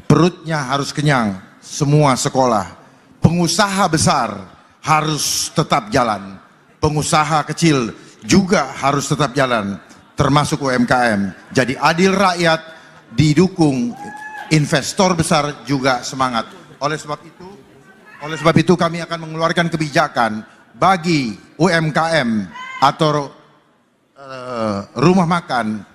Perutnya harus kenyang, semua sekolah. Pengusaha besar harus tetap jalan. Pengusaha kecil juga harus tetap jalan, termasuk UMKM. Jadi adil rakyat didukung, investor besar juga semangat. Oleh sebab itu kami akan mengeluarkan kebijakan bagi UMKM atau rumah makan.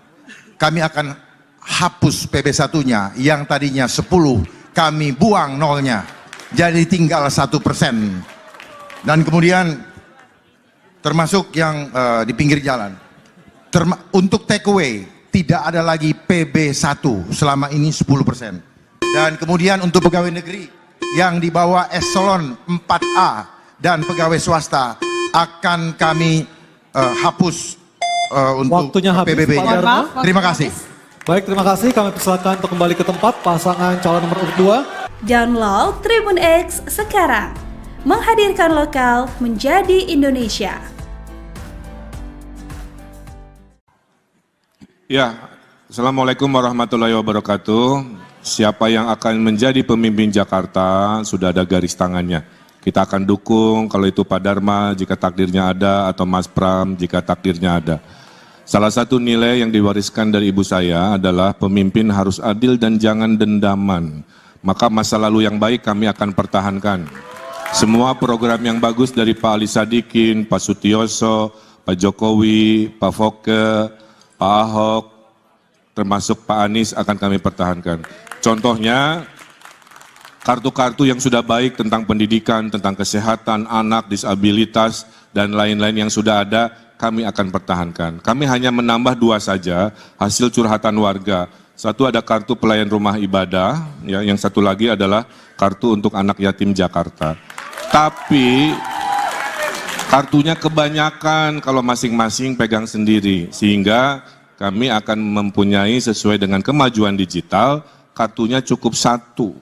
Kami akan hapus PB1-nya yang tadinya 10, kami buang nolnya, jadi tinggal 1%. Dan kemudian termasuk yang di pinggir jalan. Untuk takeaway tidak ada lagi PB1, selama ini 10%. Dan kemudian untuk pegawai negeri yang di bawah eselon 4A dan pegawai swasta akan kami hapus untuk Waktunya habis, PBB-nya. Pak Dharma. Terima kasih. Baik, terima kasih. Kami persilakan untuk kembali ke tempat pasangan calon nomor urut 2. Download Tribun X sekarang. Menghadirkan lokal menjadi Indonesia. Ya, Assalamualaikum warahmatullahi wabarakatuh. Siapa yang akan menjadi pemimpin Jakarta, sudah ada garis tangannya. Kita akan dukung kalau itu Pak Dharma jika takdirnya ada, atau Mas Pram jika takdirnya ada. Salah satu nilai yang diwariskan dari ibu saya adalah pemimpin harus adil dan jangan dendaman. Maka masa lalu yang baik kami akan pertahankan. Semua program yang bagus dari Pak Ali Sadikin, Pak Sutioso, Pak Jokowi, Pak Foke, Pak Ahok, termasuk Pak Anies akan kami pertahankan. Contohnya, kartu-kartu yang sudah baik tentang pendidikan, tentang kesehatan, anak, disabilitas, dan lain-lain yang sudah ada, kami akan pertahankan. Kami hanya menambah 2 saja hasil curhatan warga. Satu ada kartu pelayan rumah ibadah, ya, yang satu lagi adalah kartu untuk anak yatim Jakarta. Tapi kartunya kebanyakan kalau masing-masing pegang sendiri, sehingga kami akan mempunyai sesuai dengan kemajuan digital, kartunya cukup 1.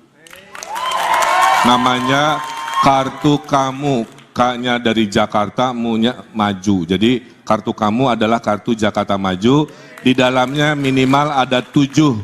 Namanya kartu kamu, K-nya dari Jakarta, mu-nya maju. Jadi kartu kamu adalah kartu Jakarta Maju, di dalamnya minimal ada 7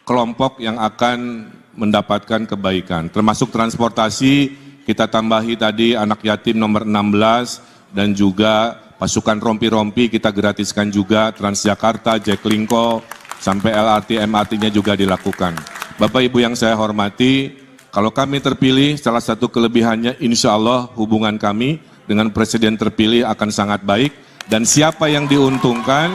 kelompok yang akan mendapatkan kebaikan. Termasuk transportasi, kita tambahi tadi anak yatim nomor 16, dan juga pasukan rompi-rompi kita gratiskan juga, Transjakarta, Jaklingko, sampai LRT, MRT-nya juga dilakukan. Bapak Ibu yang saya hormati, kalau kami terpilih, salah satu kelebihannya insya Allah hubungan kami dengan Presiden terpilih akan sangat baik. Dan siapa yang diuntungkan?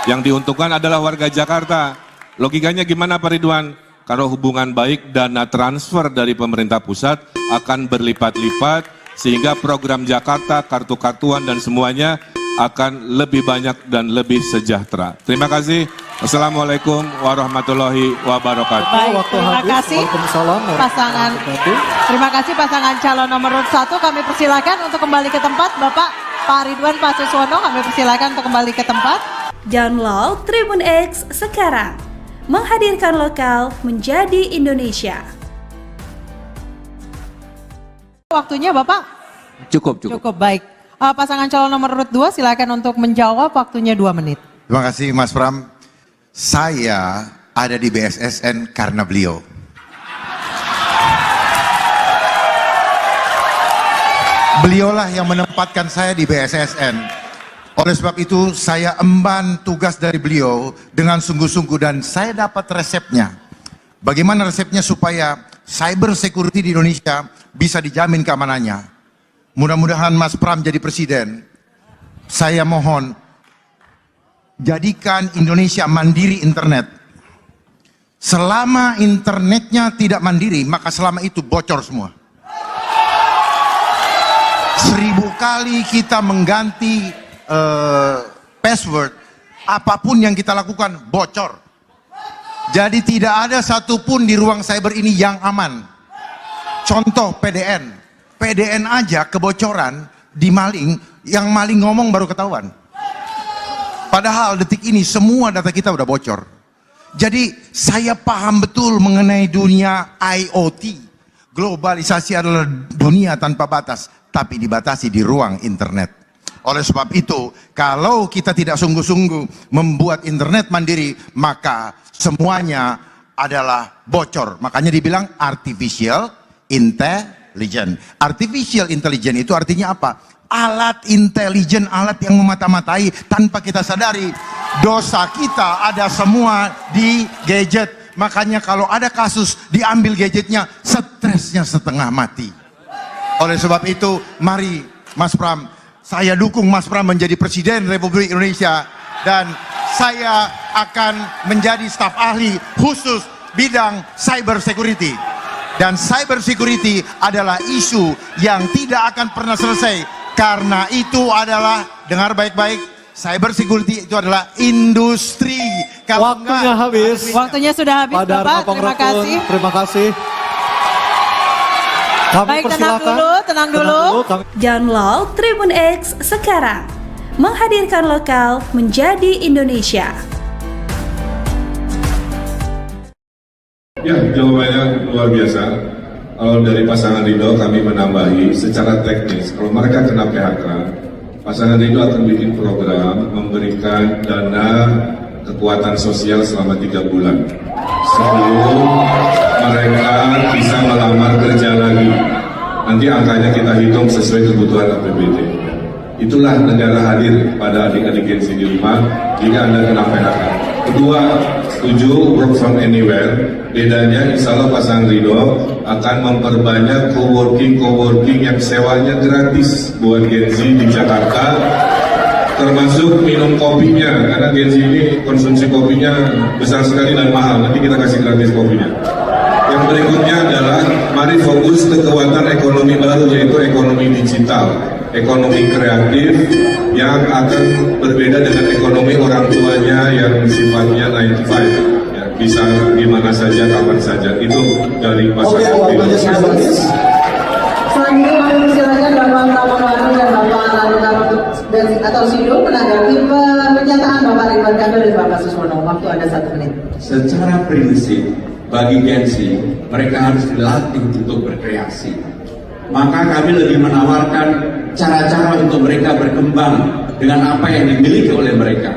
Yang diuntungkan adalah warga Jakarta. Logikanya gimana Pak Ridwan? Kalau hubungan baik, dana transfer dari pemerintah pusat akan berlipat-lipat, sehingga program Jakarta, kartu-kartuan dan semuanya akan lebih banyak dan lebih sejahtera. Terima kasih. Assalamualaikum warahmatullahi wabarakatuh. Baik, terima kasih pasangan. Terima kasih pasangan calon nomor 1. Kami persilakan untuk kembali ke tempat. Bapak Pak Ridwan Pak Suswono, kami persilakan untuk kembali ke tempat. Download Tribun X sekarang. Menghadirkan lokal menjadi Indonesia. Waktunya Bapak? Cukup. Cukup, baik. Pasangan calon nomor 2 silakan untuk menjawab, waktunya 2 menit. Terima kasih Mas Pram. Saya ada di BSSN karena beliau. Beliaulah yang menempatkan saya di BSSN. Oleh sebab itu saya emban tugas dari beliau dengan sungguh-sungguh, dan saya dapat resepnya. Bagaimana resepnya supaya cyber security di Indonesia bisa dijamin keamanannya. Mudah-mudahan Mas Pram jadi presiden. Saya mohon, jadikan Indonesia mandiri internet. Selama internetnya tidak mandiri, maka selama itu bocor semua. 1000 kali kita mengganti password, apapun yang kita lakukan bocor. Jadi tidak ada satupun di ruang cyber ini yang aman. Contoh PDN. PDN aja kebocoran di maling, yang maling ngomong baru ketahuan. Padahal detik ini semua data kita udah bocor. Jadi saya paham betul mengenai dunia IoT. Globalisasi adalah dunia tanpa batas, tapi dibatasi di ruang internet. Oleh sebab itu, kalau kita tidak sungguh-sungguh membuat internet mandiri, maka semuanya adalah bocor. Makanya dibilang artificial intelligence. Artificial intelligence itu artinya apa? Alat intelijen, alat yang memata-matai tanpa kita sadari. Dosa kita ada semua di gadget. Makanya kalau ada kasus diambil gadgetnya, stresnya setengah mati. Oleh sebab itu, mari Mas Pram, saya dukung Mas Pram menjadi Presiden Republik Indonesia. Dan saya akan menjadi staf ahli khusus bidang cyber security. Dan cyber security adalah isu yang tidak akan pernah selesai. Karena itu adalah, dengar baik-baik, cyber security itu adalah industri. Kalau Waktunya habis. Waktunya sudah habis Bapak, terima kasih. Terima kasih. Kami Baik, persilakan. tenang dulu. Download Tribun X sekarang. Menghadirkan lokal menjadi Indonesia. Ya, jawabannya luar biasa. Kalau dari pasangan Ridho kami menambahi secara teknis, kalau mereka kena PHK, pasangan Ridho akan bikin program memberikan dana kekuatan sosial selama 3 bulan sebelum mereka bisa melamar kerja lagi. Nanti angkanya kita hitung sesuai kebutuhan APBD. Itulah negara hadir pada adik-adik Gen Z di rumah jika Anda kena PHK. Kedua, setuju work from anywhere. Bedanya insya Allah pasangan Ridho akan memperbanyak coworking yang sewanya gratis buat Gen Z di Jakarta, termasuk minum kopinya, karena Gen Z ini konsumsi kopinya besar sekali dan mahal. Nanti kita kasih gratis kopinya. Yang berikutnya adalah mari fokus ke kekuatan ekonomi baru, yaitu ekonomi digital, ekonomi kreatif yang akan berbeda dengan ekonomi orang tuanya yang sifatnya 9 to 5. Ya, bisa di mana saja, kapan saja. Itu dari pasangan Ridho. Selanjutnya kami persilakan Bapak Pramono dan Bapak Lalu atau Sido menanggapi pernyataan Bapak Ridwan Kamil dan Bapak Suswono. Waktu ada 1 menit. Secara prinsip, bagi Gen Z, mereka harus dilatih untuk berkreasi. Maka kami lebih menawarkan cara-cara untuk mereka berkembang dengan apa yang dimiliki oleh mereka.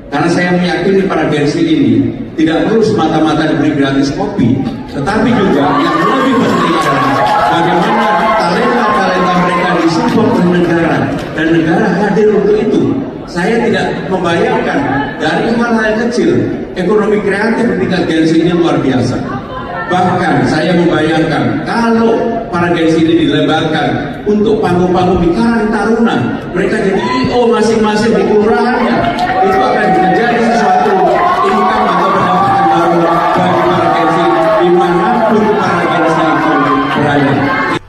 Karena saya meyakini para Gen Z ini tidak perlu semata-mata diberi gratis kopi, tetapi juga yang lebih penting adalah bagaimana talenta-talenta mereka disupport oleh negara, dan negara hadir untuk itu. Saya tidak membayangkan dari hal-hal kecil, ekonomi kreatif di tingkat Gen Z ini luar biasa. Bahkan saya membayangkan kalau para Gen Z ini dilebarkan untuk panggung-panggung di Karang Taruna, mereka jadi IO masing-masing di kelurahannya, itu akan menjadi sesuatu income atau pendapatan baru bagi para Gen Z dimanapun para Gen Z itu berada.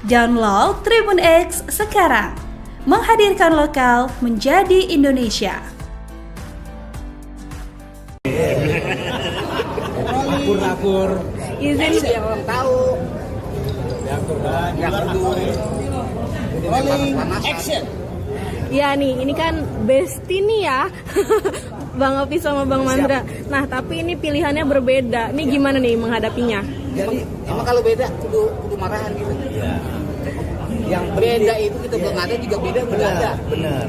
Download Tribun X sekarang, menghadirkan lokal menjadi Indonesia. Akur-akur. Izin Biar orang tahu. Yang kedua. Action. ya nih, ini kan besti nih ya. Bang Opi sama Bang Mandra. Nah, tapi ini pilihannya berbeda. Ini gimana nih menghadapinya? Jadi emang kalau beda kudu marahan gitu. Ya. Yang beda itu kita belum ada juga beda. Benar.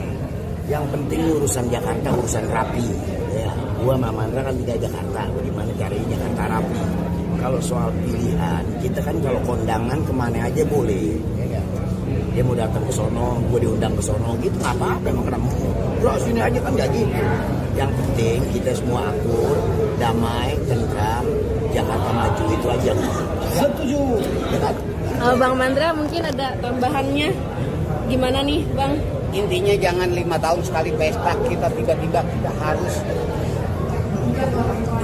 Yang penting urusan Jakarta, urusan rapi. Ya, gua sama Mandra kan tinggal Jakarta. Bagaimana caranya Jakarta rapi? Kalau soal pilihan, kita kan kalau kondangan kemana aja boleh. Ya kan? Dia mau datang ke sono, gue diundang ke sono, gitu nggak apa-apa. Emang kenapa? Bro, sini aja kan nggak gitu. Yang penting kita semua akur, damai, tentram, Jakarta maju, itu aja. Setuju. Ya kan? Bang Mandra mungkin ada tambahannya. Gimana nih, Bang? Intinya jangan 5 tahun sekali pesta kita tiba-tiba kita harus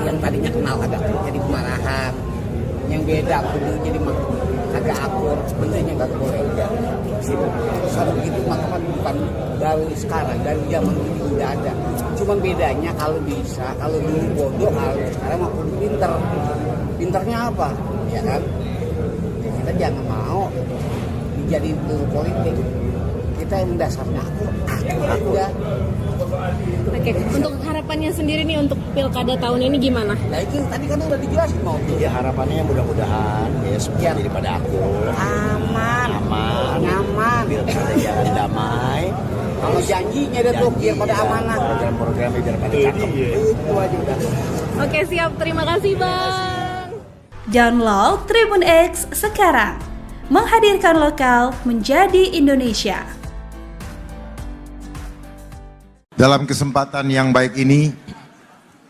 yang tadinya kenal agak jadi kemarahan, yang beda kudu jadi agak akur, sebenarnya nggak boleh. Soal begitu maka kan bukan dari sekarang, dari zaman ini udah ada. Cuman bedanya kalau bisa, kalau dulu bodoh, kalau sekarang mau pinter. Pinternya apa? Ya kan? Ya, kita jangan mau dijadiin guru politik. Kita yang dasarnya aku ya. Oke, untuk harapannya sendiri nih untuk pilkada tahun ini gimana? Nah itu tadi kan udah dijelasin mau. Ya harapannya mudah-mudahan ya semua jadi pada akur, Aman, nyaman, pilkada jalan damai. Kalau janjinya ada tuh biar pada amanah. Program-programnya biar pada cakep. Itu aja udah. Oke, siap. Terima kasih, Bang. Download Tribun X sekarang, menghadirkan lokal menjadi Indonesia. Dalam kesempatan yang baik ini,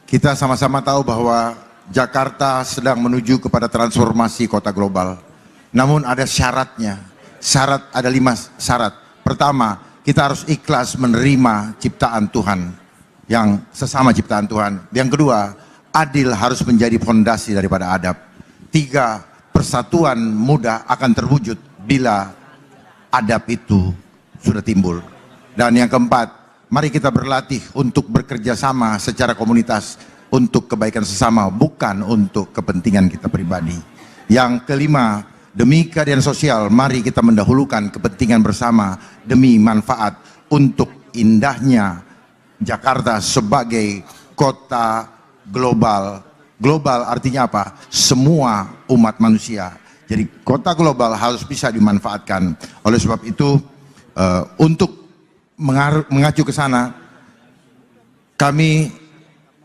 kita sama-sama tahu bahwa Jakarta sedang menuju kepada transformasi kota global. Namun ada syaratnya. Ada 5 syarat. Pertama, kita harus ikhlas menerima ciptaan Tuhan, yang sesama ciptaan Tuhan. Yang kedua, adil harus menjadi fondasi daripada adab. 3, persatuan mudah akan terwujud bila adab itu sudah timbul. Dan yang keempat, mari kita berlatih untuk bekerja sama secara komunitas untuk kebaikan sesama, bukan untuk kepentingan kita pribadi. Yang kelima, demi keadilan sosial, mari kita mendahulukan kepentingan bersama demi manfaat untuk indahnya Jakarta sebagai kota global. Global artinya apa? Semua umat manusia. Jadi kota global harus bisa dimanfaatkan. Oleh sebab itu, untuk mengacu ke sana, kami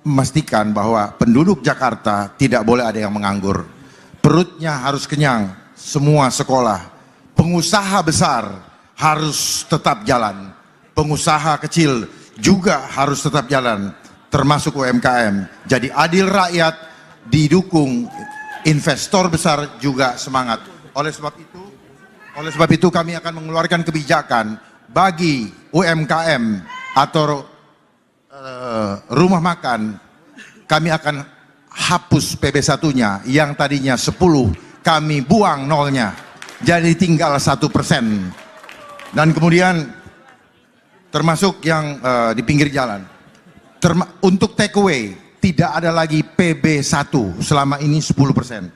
memastikan bahwa penduduk Jakarta tidak boleh ada yang menganggur. Perutnya harus kenyang, semua sekolah. Pengusaha besar harus tetap jalan. Pengusaha kecil juga harus tetap jalan, termasuk UMKM. Jadi adil rakyat didukung, investor besar juga semangat. Oleh sebab itu kami akan mengeluarkan kebijakan bagi UMKM atau rumah makan. Kami akan hapus PB1-nya yang tadinya 10 kami buang nolnya. Jadi tinggal 1%. Dan kemudian termasuk yang di pinggir jalan. Untuk take away tidak ada lagi PB1 selama ini 10%.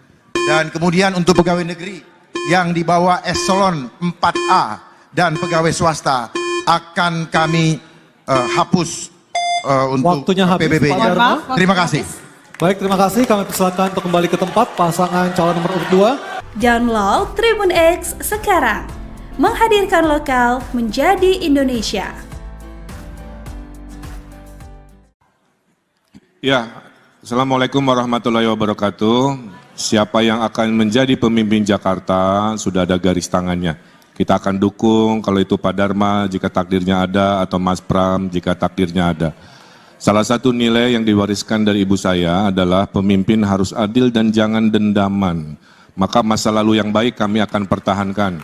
Dan kemudian untuk pegawai negeri yang di bawah eselon 4A dan pegawai swasta akan kami hapus untuk Waktunya habis, PBB-nya. Pak Dharma. Terima kasih. Baik, terima kasih. Kami persilakan untuk kembali ke tempat pasangan calon nomor urut 2. Download Tribun X sekarang. Menghadirkan lokal menjadi Indonesia. Ya, Assalamualaikum warahmatullahi wabarakatuh. Siapa yang akan menjadi pemimpin Jakarta, sudah ada garis tangannya. Kita akan dukung kalau itu Pak Dharma jika takdirnya ada, atau Mas Pram jika takdirnya ada. Salah satu nilai yang diwariskan dari ibu saya adalah pemimpin harus adil dan jangan dendaman. Maka masa lalu yang baik kami akan pertahankan.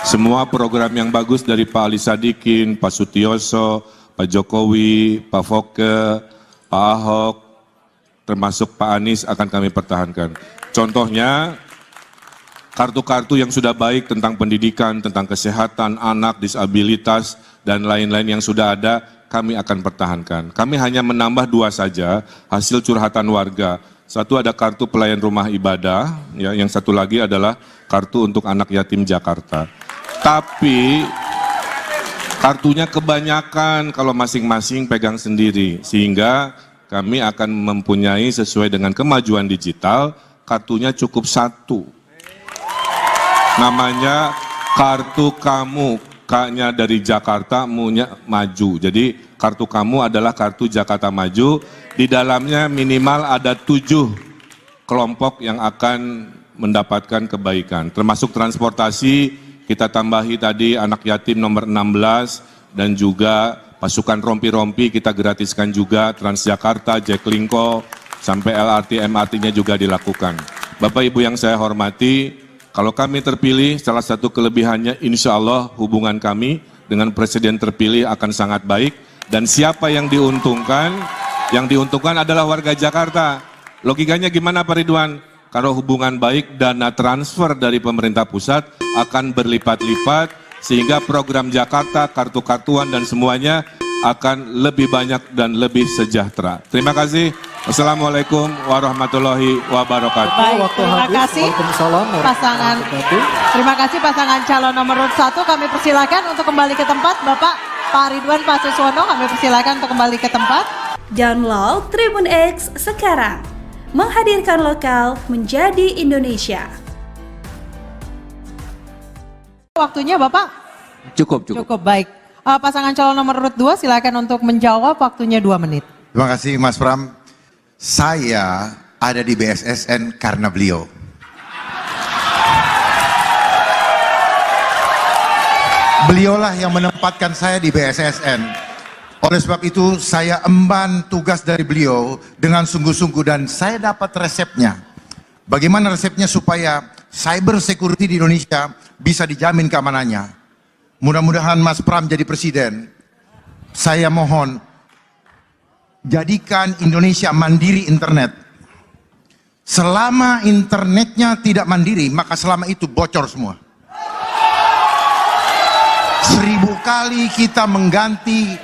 Semua program yang bagus dari Pak Ali Sadikin, Pak Sutioso, Pak Jokowi, Pak Foke, Pak Ahok, termasuk Pak Anies akan kami pertahankan. Contohnya, kartu-kartu yang sudah baik tentang pendidikan, tentang kesehatan, anak, disabilitas, dan lain-lain yang sudah ada, kami akan pertahankan. Kami hanya menambah 2 saja, hasil curhatan warga. Satu ada kartu pelayan rumah ibadah, ya, yang satu lagi adalah kartu untuk anak yatim Jakarta. Tapi, kartunya kebanyakan kalau masing-masing pegang sendiri, sehingga kami akan mempunyai sesuai dengan kemajuan digital, kartunya cukup 1. Namanya kartu kamu, K-nya dari Jakarta, mu-nya maju. Jadi kartu kamu adalah kartu Jakarta Maju, di dalamnya minimal ada 7 kelompok yang akan mendapatkan kebaikan. Termasuk transportasi, kita tambahi tadi anak yatim nomor 16, dan juga pasukan rompi-rompi kita gratiskan juga, Transjakarta, Jaklingko, sampai LRT, MRT-nya juga dilakukan. Bapak Ibu yang saya hormati, kalau kami terpilih, salah satu kelebihannya insya Allah hubungan kami dengan Presiden terpilih akan sangat baik. Dan siapa yang diuntungkan? Yang diuntungkan adalah warga Jakarta. Logikanya gimana Pak Ridwan? Kalau hubungan baik, dana transfer dari pemerintah pusat akan berlipat-lipat, sehingga program Jakarta, kartu-kartuan dan semuanya akan lebih banyak dan lebih sejahtera. Terima kasih. Wassalamualaikum warahmatullahi wabarakatuh. Baik, terima kasih pasangan. Terima kasih pasangan calon nomor urut 1. Kami persilakan untuk kembali ke tempat. Bapak Pak Ridwan Pak Suswono, kami persilakan untuk kembali ke tempat. Download Tribun X sekarang. Menghadirkan lokal menjadi Indonesia. Waktunya Bapak? Cukup. Cukup, baik. Pasangan calon nomor urut 2 silakan untuk menjawab, waktunya 2 menit. Terima kasih Mas Pram. Saya ada di BSSN karena beliau. Beliaulah yang menempatkan saya di BSSN. Oleh sebab itu saya emban tugas dari beliau dengan sungguh-sungguh, dan saya dapat resepnya. Bagaimana resepnya supaya cyber security di Indonesia bisa dijamin keamanannya. Mudah-mudahan Mas Pram jadi presiden. Saya mohon, jadikan Indonesia mandiri internet. Selama internetnya tidak mandiri, maka selama itu bocor semua. 1000 kali kita mengganti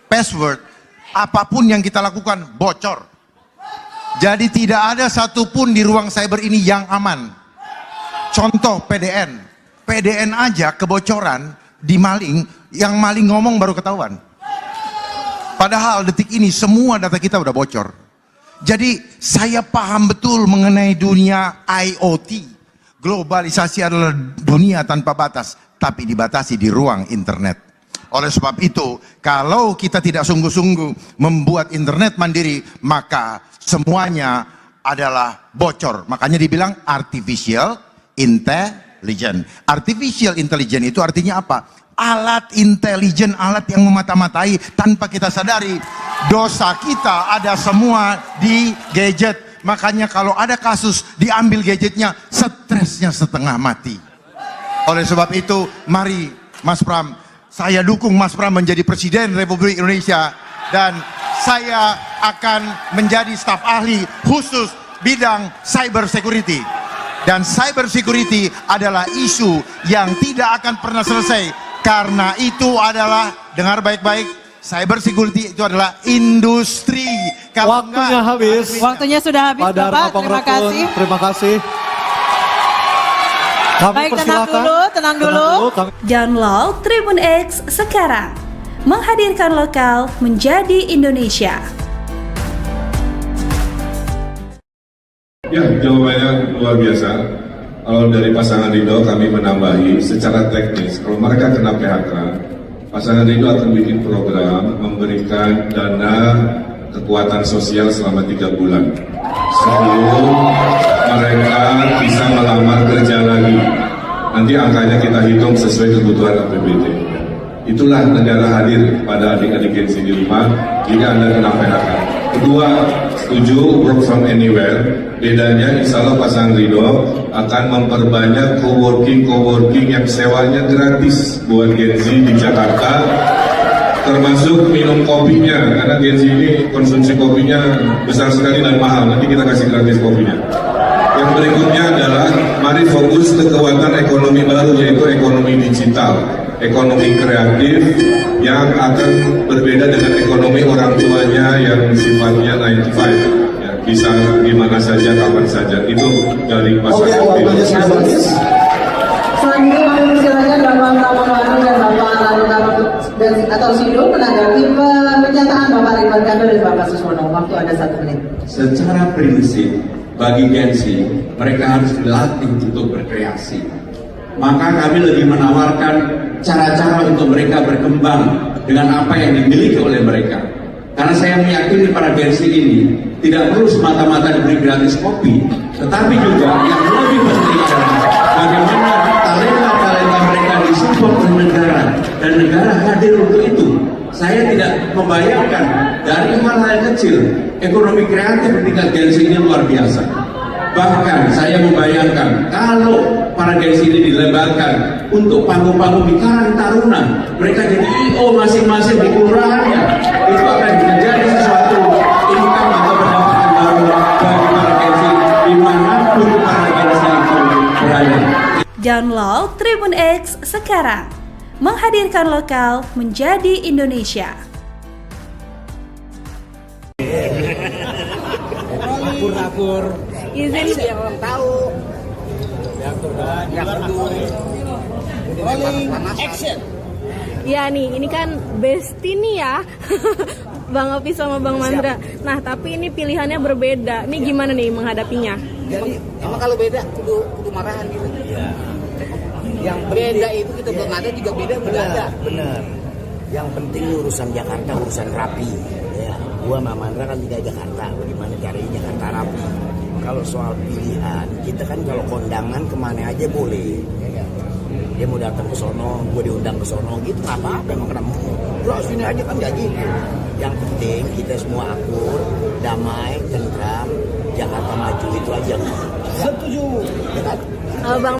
password, apapun yang kita lakukan bocor. Jadi tidak ada satupun di ruang cyber ini yang aman. Contoh PDN. PDN aja kebocoran di maling, yang maling ngomong baru ketahuan. Padahal detik ini semua data kita udah bocor. Jadi saya paham betul mengenai dunia IoT. Globalisasi adalah dunia tanpa batas, tapi dibatasi di ruang internet. Oleh sebab itu, kalau kita tidak sungguh-sungguh membuat internet mandiri, maka semuanya adalah bocor. Makanya dibilang artificial intelligence. Artificial intelligence itu artinya apa? Alat intelijen, alat yang memata-matai tanpa kita sadari. Dosa kita ada semua di gadget. Makanya kalau ada kasus diambil gadgetnya, stresnya setengah mati. Oleh sebab itu, mari Mas Pram, saya dukung Mas Pram menjadi Presiden Republik Indonesia, dan saya akan menjadi staf ahli khusus bidang cyber security. Dan cyber security adalah isu yang tidak akan pernah selesai. Karena itu adalah, dengar baik-baik, cyber security itu adalah industri. Kalau Waktunya habis. Waktunya sudah habis, Pada Bapak. Terima kasih. Terima kasih. Kami Baik, tenang persilakan. dulu, tenang dulu. Download Tribun X sekarang. Menghadirkan lokal menjadi Indonesia. Ya, jawabannya luar biasa. Kalau dari pasangan Ridho kami menambahi secara teknis, kalau mereka kena PHK, pasangan Ridho akan bikin program memberikan dana kekuatan sosial selama 3 bulan sebelum mereka bisa melamar kerja lagi. Nanti angkanya kita hitung sesuai kebutuhan APBD. Itulah negara hadir pada adik-adik Gen Z di rumah jika Anda kena PHK. Kedua, setuju work from anywhere. Bedanya insya Allah pasangan Ridho akan memperbanyak coworking yang sewanya gratis buat Gen Z di Jakarta, termasuk minum kopinya, karena Gen Z ini konsumsi kopinya besar sekali dan mahal. Nanti kita kasih gratis kopinya. Yang berikutnya adalah mari fokus ke kekuatan ekonomi baru, yaitu ekonomi digital, ekonomi kreatif yang akan berbeda dengan ekonomi orang tuanya yang sifatnya 9 to 5. Ya, bisa di mana saja, kapan saja. Itu dari pasangan Ridho. Selanjutnya kami persilakan Bapak Pramono dan Bapak Lalu atau Sido menanggapi pernyataan Bapak Ridwan Kamil dan Bapak Suswono. Waktu ada 1 menit. Secara prinsip, bagi Gen Z, mereka harus dilatih untuk berkreasi. Maka kami lebih menawarkan cara-cara untuk mereka berkembang dengan apa yang dimiliki oleh mereka. Karena saya meyakini para Gen Z ini tidak perlu semata-mata diberi gratis kopi, tetapi juga yang lebih penting adalah bagaimana talenta-talenta mereka disupport oleh negara dan negara hadir untuk itu. Saya tidak membayangkan dari hal-hal kecil, ekonomi kreatif di tingkat Gen Z ini luar biasa. Bahkan saya membayangkan kalau para Gen Z ini dilebatkan untuk panggung-panggung di Karang Taruna, mereka jadi IO masing-masing di kelurahannya, itu akan menjadi sesuatu income atau pendapatan baru bagi para Gen Z dimanapun para Gen Z itu berada. Download Tribun X sekarang. Menghadirkan lokal menjadi Indonesia. Akur-akur. Izin Biar orang tahu. Yang kedua. Action. Ya nih, ini kan Besti nih ya. Bang Opi sama Bang Mandra. Nah, tapi ini pilihannya berbeda. Ini gimana nih menghadapinya? Jadi emang kalau beda kudu marahan gitu. Iya. Yang beda itu kita belum ada juga beda. Benar. Yang penting urusan Jakarta, urusan rapi. Ya, gua sama Mandra kan tinggal Jakarta. Bagaimana caranya Jakarta rapi? Kalau soal pilihan, kita kan kalau kondangan kemana aja boleh. Dia mau datang ke sono, gue diundang ke sono, gitu nggak apa-apa. Emang kenapa? Lo sini aja kan nggak gitu. Yang penting kita semua akur, damai, tentram, Jakarta maju itu aja. Setuju. Ya kan? Bang